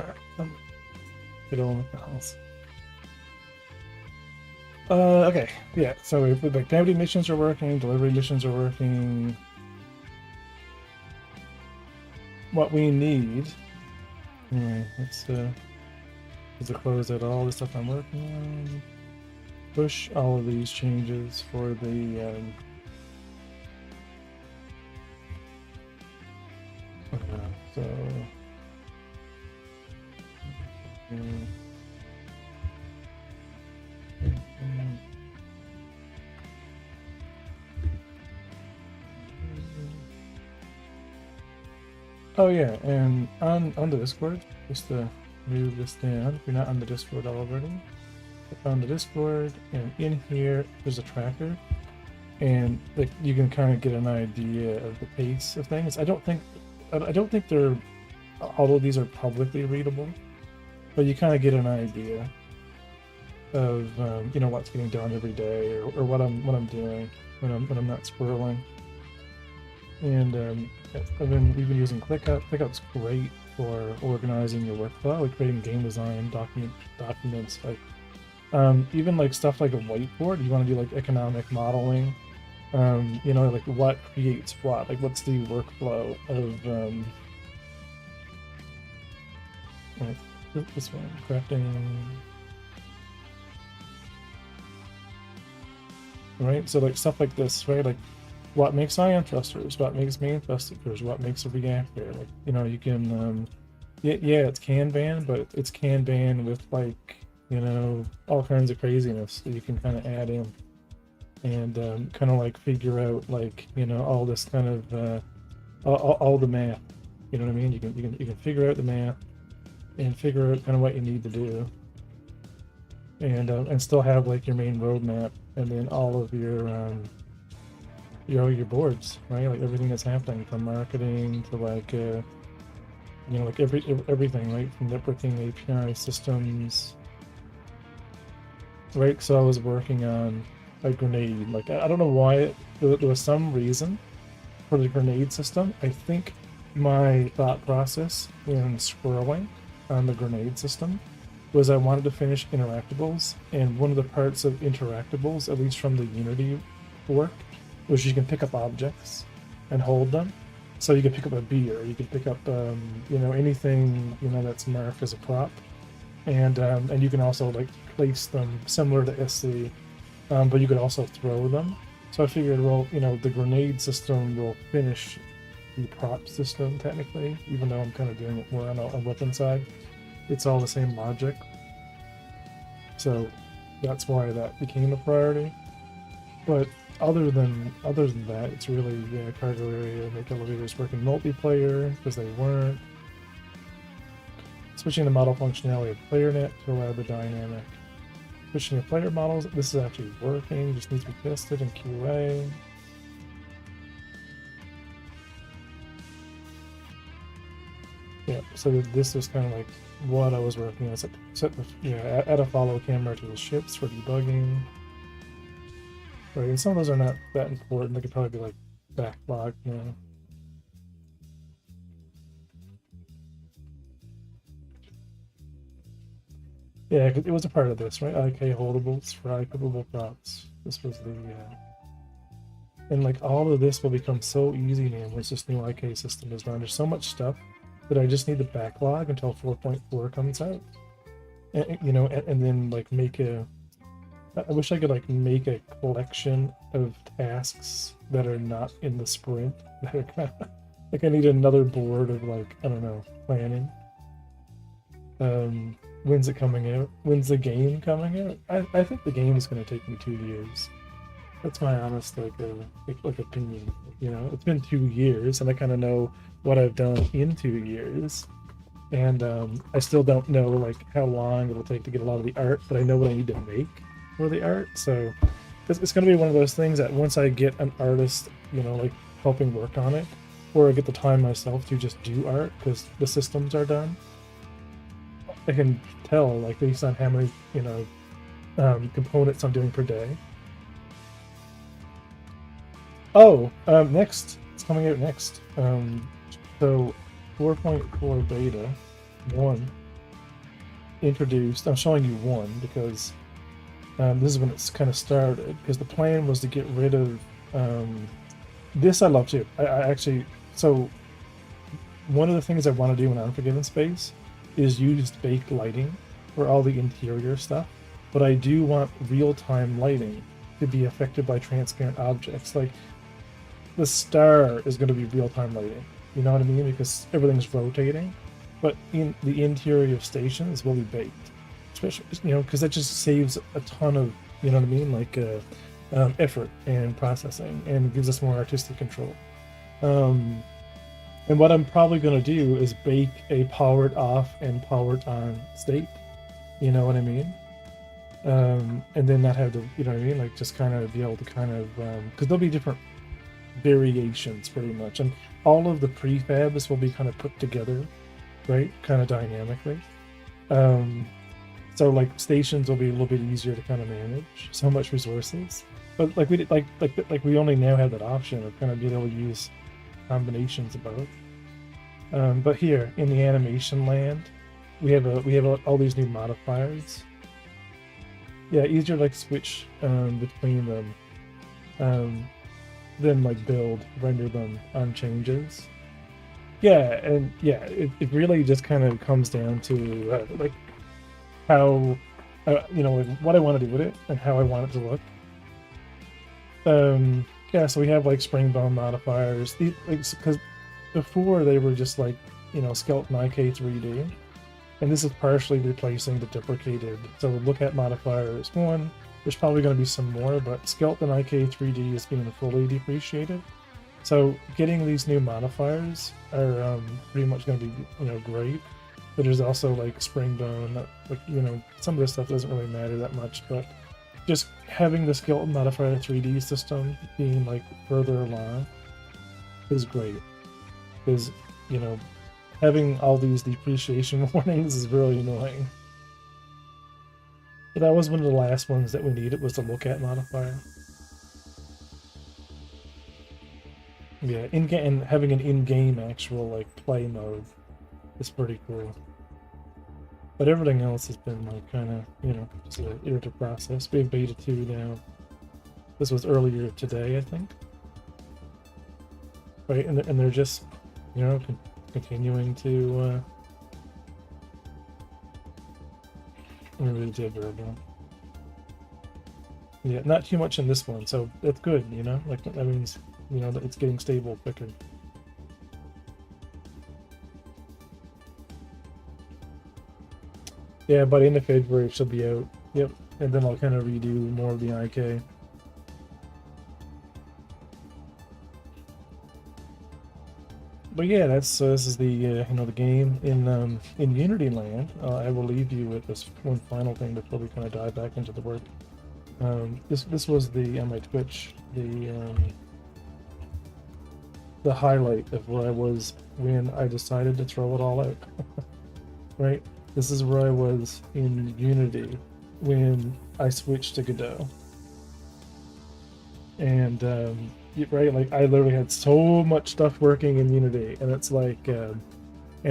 fiddle McDonald's. Okay. Yeah. So like gravity missions are working, delivery missions are working. What we need. Anyway, let's close out all the stuff I'm working on. Push all of these changes for the so oh yeah, and on the Discord, just to move this down, if you're not on the Discord already, on the Discord, and in here there's a tracker, and like you can kind of get an idea of the pace of things. I don't think they're all of these are publicly readable, but you kind of get an idea of you know, what's getting done every day, or what I'm doing when I'm not squirreling. And we've been using ClickUp. ClickUp's great for organizing your workflow, like creating game design documents, like even like stuff like a whiteboard. You want to do like economic modeling, you know, like what creates what, like what's the workflow of like this one, crafting, right? So like stuff like this, right? Like what makes ion thrusters, what makes main thrusters, what makes a reactor. Like, you know, you can yeah, it's Kanban, but it's Kanban with like, you know, all kinds of craziness that you can kind of add in, and kind of like figure out, like, you know, all this kind of all the math. You know what I mean? You can figure out the math and figure out kind of what you need to do, and still have like your main roadmap, and then all of your boards, right? Like everything that's happening, from marketing to like you know, like everything, right? From networking, API systems, right? So I was working on a grenade. Like I don't know why there was some reason for the grenade system. I think my thought process in scrolling on the grenade system was I wanted to finish interactables, and one of the parts of interactables, at least from the Unity work, was you can pick up objects and hold them. So you could pick up a beer, you could pick up you know, anything, you know, that's marked as a prop, and you can also like place them similar to SC, but you could also throw them. So I figured, well, you know, the grenade system will finish the prop system technically, even though I'm kind of doing it more on a weapon side. It's all the same logic, so that's why that became a priority. But other than that, it's really, yeah, cargo area, make elevators work in multiplayer, because they weren't. Switching the model functionality of PlayerNet to allow the dynamic. Switching your player models, this is actually working, just needs to be tested in QA. Yeah, so this was kind of like what I was working on. Set the, yeah, add a follow camera to the ships for debugging. Right, and some of those are not that important. They could probably be like backlog, you know. Yeah, it was a part of this, right? IK holdables for IK-able props. This was the and like all of this will become so easy now once this new IK system is done. There's so much stuff that I just need to backlog until 4.4 comes out, and, you know, and then like make a. I wish I could like make a collection of tasks that are not in the sprint. That are kind of, like I need another board of like, I don't know, planning. When's it coming out? When's the game coming out? I think the game is going to take me 2 years. That's my honest like opinion. You know, it's been 2 years, and I kind of know what I've done in 2 years, and I still don't know like how long it'll take to get a lot of the art, but I know what I need to make for the art. So it's going to be one of those things that once I get an artist, you know, like helping work on it, or I get the time myself to just do art because the systems are done, I can tell like based on how many, you know, components I'm doing per day. Oh, next, it's coming out next. So 4.4 beta 1 introduced. I'm showing you 1 because this is when it's kind of started, because the plan was to get rid of this. I love too. I actually, so one of the things I want to do in Unforgiven space is use baked lighting for all the interior stuff, but I do want real-time lighting to be affected by transparent objects. Like the star is going to be real-time lighting, you know what I mean, because everything's rotating, but in the interior of stations will be baked, especially, you know, because that just saves a ton of, you know what I mean, like effort and processing, and gives us more artistic control. And what I'm probably going to do is bake a powered off and powered on state, you know what I mean, and then not have to, you know what I mean, like just kind of be able to kind of, because there'll be different variations pretty much, and all of the prefabs will be kind of put together, right, kind of dynamically. So like stations will be a little bit easier to kind of manage, so much resources, but like we did, like we only now have that option of kind of being able to use combinations of both. But here in the animation land, we have all these new modifiers. Yeah, easier to like switch between them, then like render them on changes. Yeah, and yeah, it really just kind of comes down to like how you know, like what I want to do with it and how I want it to look. Yeah, so we have like spring bone modifiers, because before they were just like, you know, skeleton IK 3D, and this is partially replacing the deprecated. So look at modifiers 1. There's probably going to be some more, but skeleton IK 3D is being fully depreciated. So getting these new modifiers are pretty much going to be, you know, great. But there's also like spring bone, like, you know, some of this stuff doesn't really matter that much, but just having the skeleton modifier 3D system being like further along is great, because, you know, having all these depreciation warnings is really annoying. But that was one of the last ones that we needed, was the look at modifier. Yeah, in-game, and having an in-game actual like play mode is pretty cool. But everything else has been like kind of, you know, just an iterative process. We have beta 2 now. This was earlier today, I think. Right, and they're just, you know, continuing to. I really did very well. Yeah, not too much in this one, so that's good, you know. Like that means, you know, that it's getting stable quicker. Yeah, by the end of February it should be out. Yep, and then I'll kind of redo more of the IK. But yeah, that's this is the you know, the game in Unity Land. I will leave you with this one final thing before we kind of dive back into the work. This was the on my Twitch, the highlight of where I was when I decided to throw it all out. Right, this is where I was in Unity when I switched to Godot, and right, like I literally had so much stuff working in Unity, and it's like, and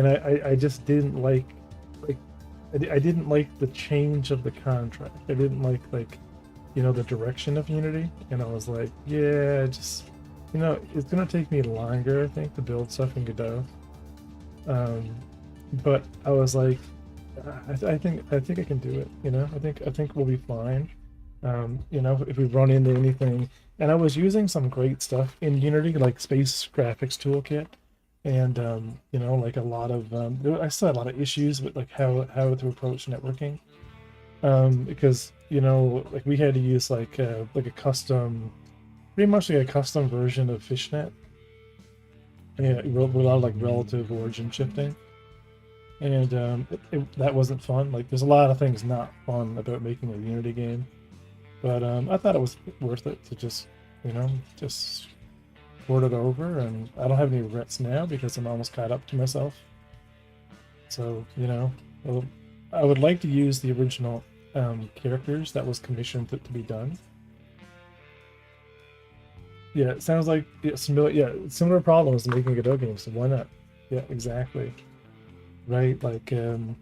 I just didn't like I didn't like the change of the contract. I didn't like, you know, the direction of Unity, and I was like, yeah, just, you know, it's gonna take me longer, I think, to build stuff in Godot. But I was like, I think I can do it. You know, I think we'll be fine. You know, if we run into anything, and I was using some great stuff in Unity, like Space Graphics Toolkit, and you know, like a lot of I still had a lot of issues with like how to approach networking, because, you know, like we had to use like a custom, pretty much like a custom version of Fishnet, yeah, with a lot of like relative origin shifting. And that wasn't fun. Like, there's a lot of things not fun about making a Unity game, but I thought it was worth it to just, you know, just port it over, and I don't have any regrets now because I'm almost caught up to myself. So, you know, I would like to use the original characters that was commissioned to be done. Yeah, it sounds like similar problems to making a Godot game, so why not? Yeah, exactly. Right, like, and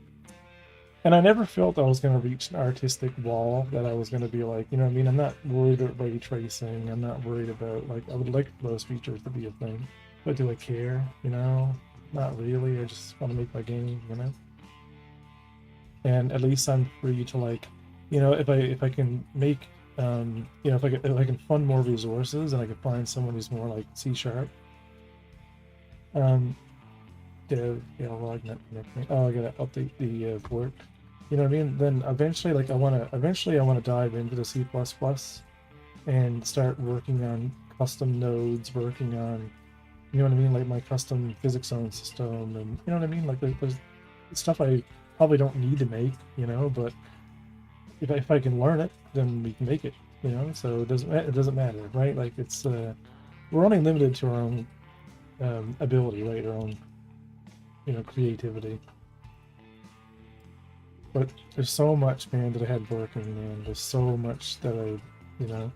I never felt I was going to reach an artistic wall that I was going to be like, you know what I mean? I'm not worried about ray tracing. I'm not worried about, like, I would like those features to be a thing. But do I care? You know? Not really. I just want to make my game, you know? And at least I'm free to, like, you know, if I can make, you know, if I can fund more resources and I can find someone who's more like C sharp, um, dev, yeah, well, I can, oh, I gotta update the work. You know what I mean? Then eventually, like, I wanna dive into the C++ and start working on custom nodes, working on, you know what I mean, like my custom physics zone system, and you know what I mean, like there's stuff I probably don't need to make, you know, but if I can learn it, then we can make it, you know. So it doesn't matter, right? Like it's we're only limited to our own ability, right? Our own, you know, creativity. But there's so much, man, that I had working, man. There's so much that you know,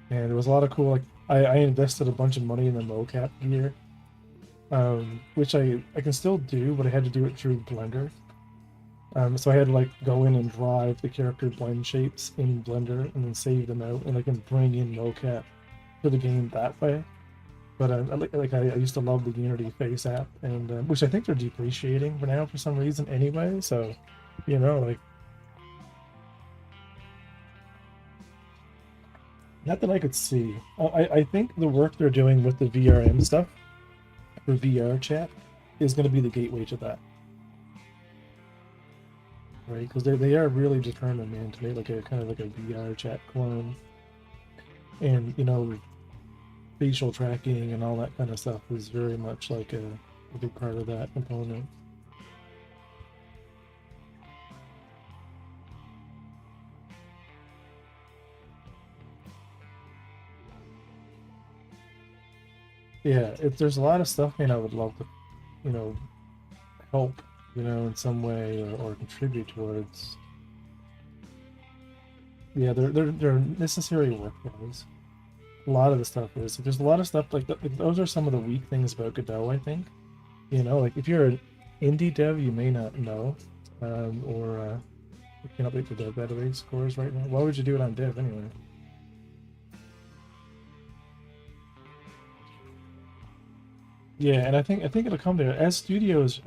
and there was a lot of cool, like, I invested a bunch of money in the mocap gear, which I can still do, but I had to do it through Blender. So I had to, like, go in and drive the character blend shapes in Blender and then save them out, and I can bring in mocap to the game that way. But I used to love the Unity Face app, and which I think they're depreciating for now for some reason anyway. So, you know, like, not that I could see. I think the work they're doing with the VRM stuff for VR chat is going to be the gateway to that, right? Because they are really determined, man, to make like a kind of like a VR chat clone, and you know, facial tracking and all that kind of stuff is very much like a big part of that component. Yeah, if there's a lot of stuff, man, I would love to, you know, help, you know, in some way, or contribute towards. Yeah, they're necessary workflows. A lot of the stuff is. There's a lot of stuff like those are some of the weak things about Godot, I think. You know, like if you're an indie dev, you may not know, or you can't update the dev database scores right now. Why would you do it on dev anyway? Yeah, and I think it'll come there as studios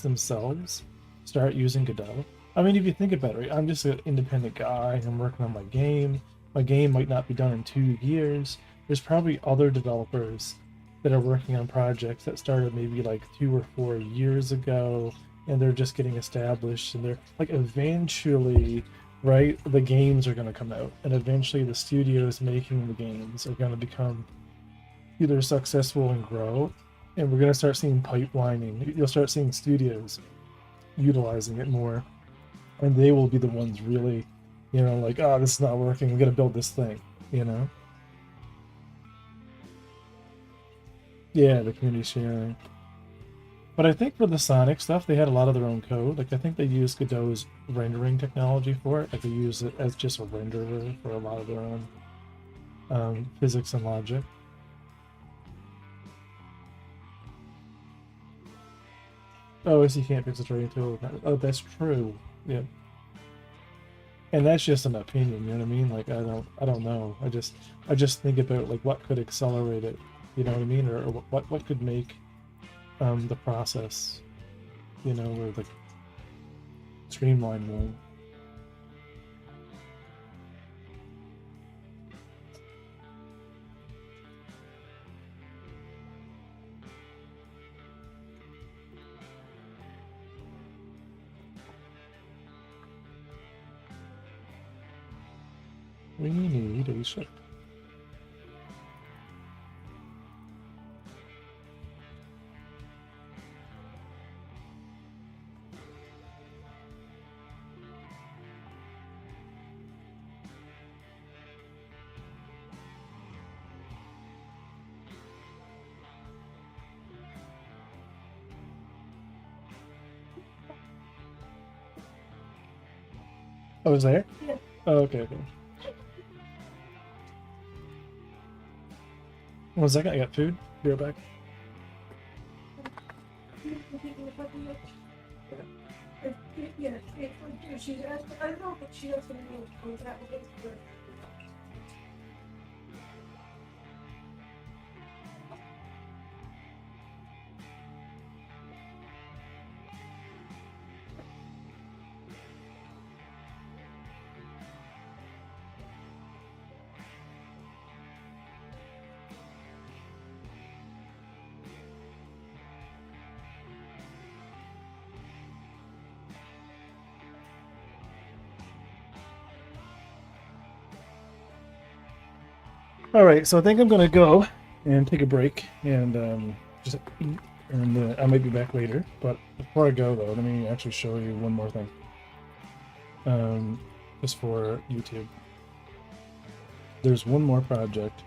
themselves start using Godot. I mean, if you think about it, right, I'm just an independent guy. I'm working on my game. My game might not be done in 2 years. There's probably other developers that are working on projects that started maybe like 2 or 4 years ago, and they're just getting established. And they're like, eventually, right, the games are going to come out, and eventually the studios making the games are going to become either successful and grow, and we're going to start seeing pipelining. You'll start seeing studios utilizing it more, and they will be the ones really, you know, like, oh, this is not working, we got to build this thing, you know. Yeah, the community sharing. But I think for the Sonic stuff, they had a lot of their own code. Like, I think they used Godot's rendering technology for it. Like, they use it as just a renderer for a lot of their own physics and logic. Oh, I see, you can't fix a trading tool. Oh, that's true. Yeah, and that's just an opinion. You know what I mean? Like, I don't know. I just think about, like, what could accelerate it. You know what I mean? Or what could make the process, you know, or like streamline more. We need a ship. Oh, is there? Yeah. Oh, okay, okay. One second, I got food. Be right back. All right, so I think I'm gonna go and take a break and just eat, and I might be back later. But before I go, though, let me actually show you one more thing, just for YouTube. There's one more project,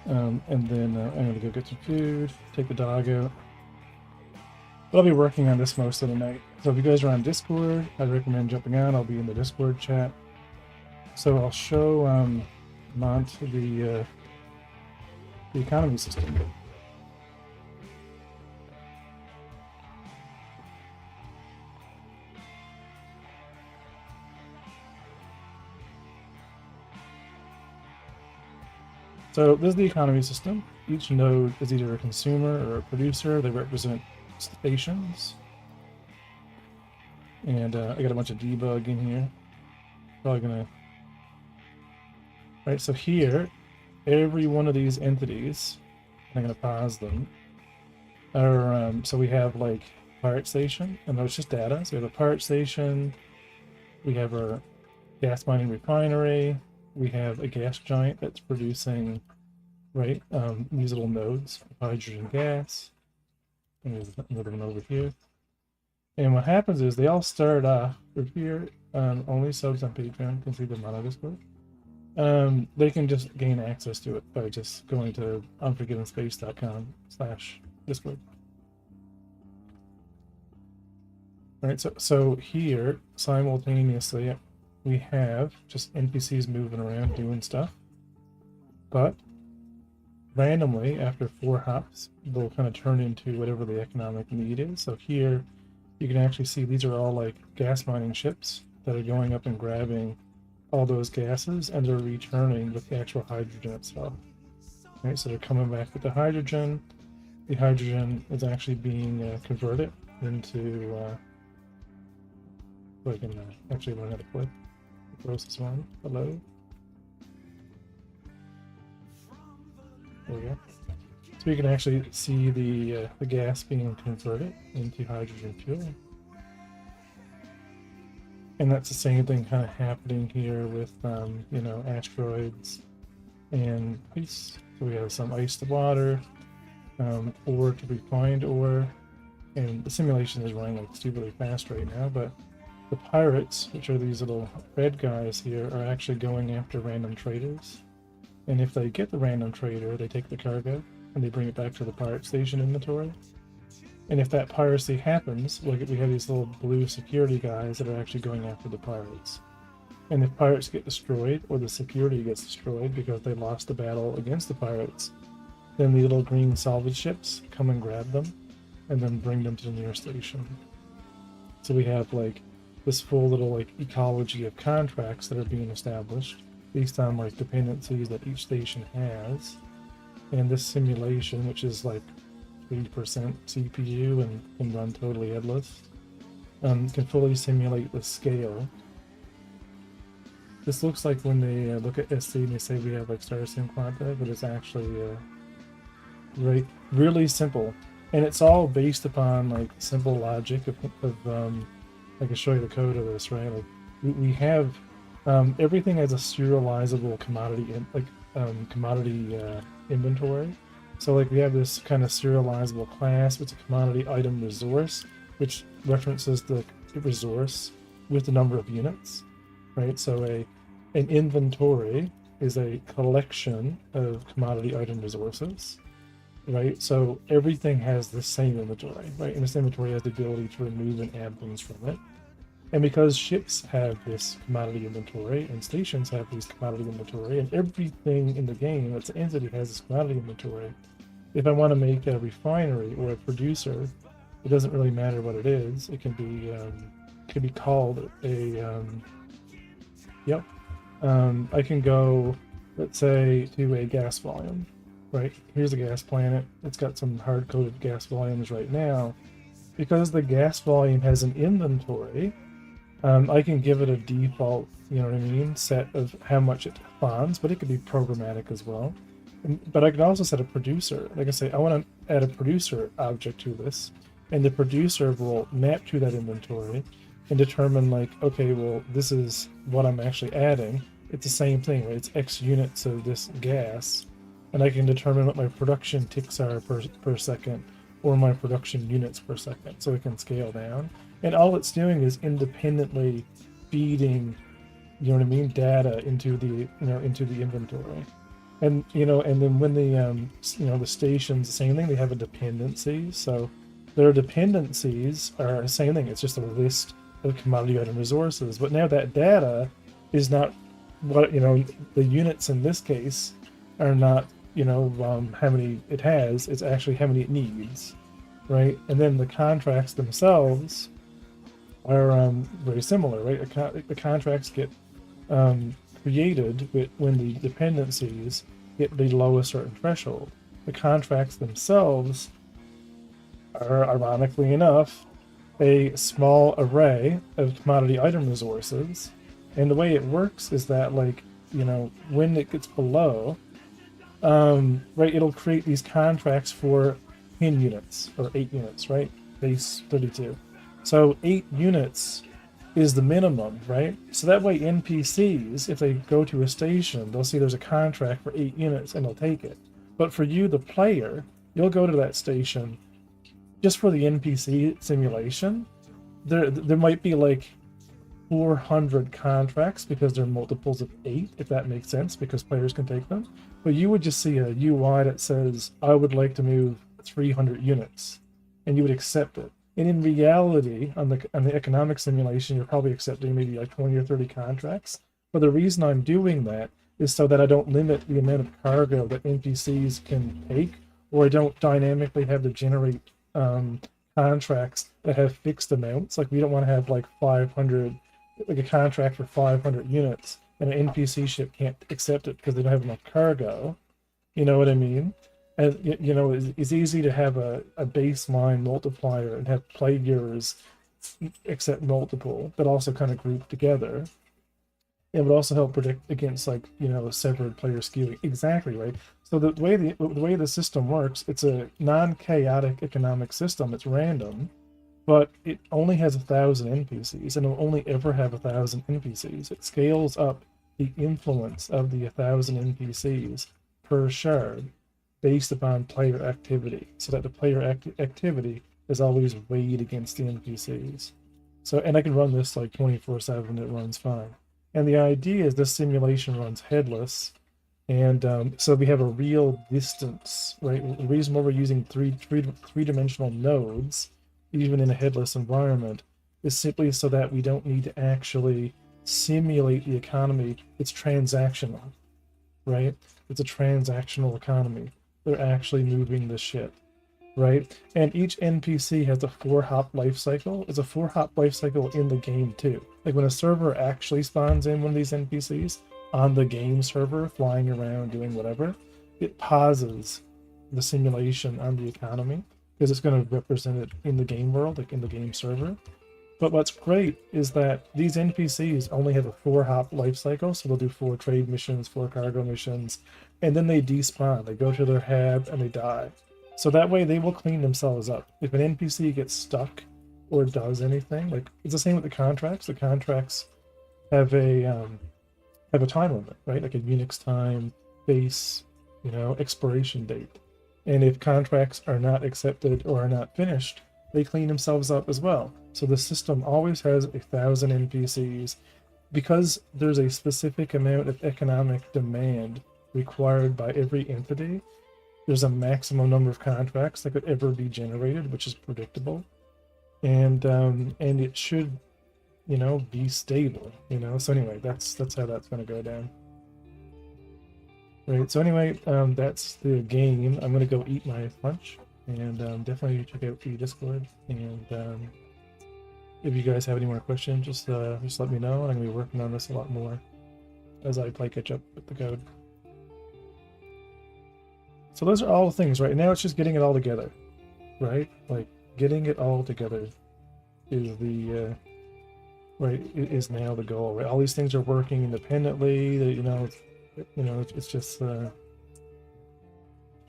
and then I'm gonna go get some food, take the dog out. But I'll be working on this most of the night. So if you guys are on Discord, I'd recommend jumping on. I'll be in the Discord chat. So I'll show Mont the economy system. So this is the economy system. Each node is either a consumer or a producer. They represent stations. And I got a bunch of debug in here. Probably gonna... Right, so here, every one of these entities, I'm gonna pause them, are, so we have like pirate station, and that's just data. So we have a pirate station, we have our gas mining refinery, we have a gas giant that's producing, right, these little nodes of hydrogen gas, and there's another one over here. And what happens is they all start off here, only subs on Patreon can see them on our Discord. They can just gain access to it by just going to unforgivenspace.com/Discord. Right, so here, simultaneously, we have just NPCs moving around doing stuff. But randomly, after 4 hops, they'll kind of turn into whatever the economic need is. So here, you can actually see these are all like gas mining ships that are going up and grabbing all those gases, and they're returning with the actual hydrogen itself. Right, so they're coming back with the hydrogen. The hydrogen is actually being converted into so I can actually learn how to play the process one. Hello. There we go. So you can actually see the gas being converted into hydrogen fuel. And that's the same thing kind of happening here with, you know, asteroids and ice. So we have some ice to water, ore to refined ore, and the simulation is running like stupidly fast right now, but the pirates, which are these little red guys here, are actually going after random traders. And if they get the random trader, they take the cargo and they bring it back to the pirate station inventory. And if that piracy happens, like we have these little blue security guys that are actually going after the pirates. And if pirates get destroyed, or the security gets destroyed because they lost the battle against the pirates, then the little green salvage ships come and grab them and then bring them to the nearest station. So we have like this full little like ecology of contracts that are being established based on like dependencies that each station has. And this simulation, which is like 3% CPU and can run totally headless, can fully simulate the scale. This looks like when they look at SC and they say we have like Star Sim Quanta, but it's actually really simple, and it's all based upon like simple logic of I can show you the code of this, right? Like we have everything has a serializable commodity inventory. So like we have this kind of serializable class, which is a commodity item resource, which references the resource with the number of units, right? So an inventory is a collection of commodity item resources, right? So everything has the same inventory, right? And this inventory has the ability to remove and add things from it. And because ships have this commodity inventory and stations have this commodity inventory, and everything in the game that's an entity has this commodity inventory, If I want to make a refinery or a producer, it doesn't really matter what it is. It can be called a yep. I can go, let's say, to a gas volume, right? Here's a gas planet. It's got some hard-coded gas volumes right now. Because the gas volume has an inventory, I can give it a default, you know what I mean, set of how much it funds, but it could be programmatic as well. But I can also set a producer. Like I say, I want to add a producer object to this, and the producer will map to that inventory and determine like, okay, well, this is what I'm actually adding. It's the same thing, right? It's X units of this gas, and I can determine what my production ticks are per second, or my production units per second, so it can scale down. And all it's doing is independently feeding, you know what I mean, data into the into the inventory. And and then when the stations, the same thing, they have a dependency. So their dependencies are the same thing. It's just a list of commodity item resources. But now that data is not what the units in this case are not how many it has. It's actually how many it needs, right? And then the contracts themselves are very similar, right? The contracts get created when the dependencies get below a certain threshold. The contracts themselves are, ironically enough, a small array of commodity item resources. And the way it works is that, like, when it gets below, right, it'll create these contracts for 10 units or 8 units, right? Base 32. So 8 units is the minimum, right? So that way NPCs, if they go to a station, they'll see there's a contract for 8 units and they'll take it. But for you, the player, you'll go to that station just for the NPC simulation. There might be like 400 contracts because they're multiples of 8, if that makes sense, because players can take them. But you would just see a UI that says, I would like to move 300 units, and you would accept it. And in reality, on the economic simulation, you're probably accepting maybe like 20 or 30 contracts. But the reason I'm doing that is so that I don't limit the amount of cargo that NPCs can take, or I don't dynamically have to generate contracts that have fixed amounts. Like, we don't want to have like 500, like a contract for 500 units, and an NPC ship can't accept it because they don't have enough cargo. You know what I mean? And it's easy to have a baseline multiplier and have players accept multiple, but also kind of group together. It would also help predict against, like, severed player skewing. Exactly, right? So the way the system works, it's a non-chaotic economic system. It's random, but it only has 1,000 NPCs, and it'll only ever have 1,000 NPCs. It scales up the influence of the 1,000 NPCs per shard based upon player activity, so that the player activity is always weighed against the NPCs. So, and I can run this like 24/7. It runs fine. And the idea is this simulation runs headless, and so we have a real distance, right? The reason why we're using three-dimensional nodes, even in a headless environment, is simply so that we don't need to actually simulate the economy. It's transactional, right? It's a transactional economy. They're actually moving the shit, right? And each NPC has a 4-hop life cycle. It's a 4-hop life cycle in the game too. Like, when a server actually spawns in one of these NPCs on the game server, flying around doing whatever, it pauses the simulation on the economy because it's going to represent it in the game world, like in the game server. But what's great is that these NPCs only have a 4-hop life cycle, so they'll do 4 trade missions, 4 cargo missions, and then they despawn. They go to their hab and they die. So that way they will clean themselves up. If an NPC gets stuck or does anything, like, it's the same with the contracts. The contracts have a time limit, right? Like a Unix time, base, expiration date. And if contracts are not accepted or are not finished, they clean themselves up as well. So the system always has 1,000 NPCs because there's a specific amount of economic demand required by every entity. There's a maximum number of contracts that could ever be generated, which is predictable, and it should, be stable. So anyway, that's how that's going to go down. Right. So anyway, that's the game. I'm gonna go eat my lunch, and definitely check out the Discord. And if you guys have any more questions, just let me know. And I'm gonna be working on this a lot more as I play catch up with the code. So those are all the things. Right now, it's just getting it all together. Right, like getting it all together is the right is now the goal. Right, all these things are working independently. It's just yeah,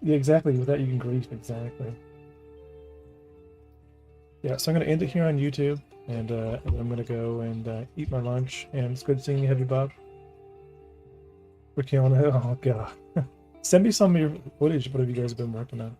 exactly. With that, you can grief exactly. Yeah, so I'm gonna end it here on YouTube, and I'm gonna go and eat my lunch. And it's good seeing you, Heavy Bob. We're killing it. Oh god, send me some of your footage. What have you guys been working on?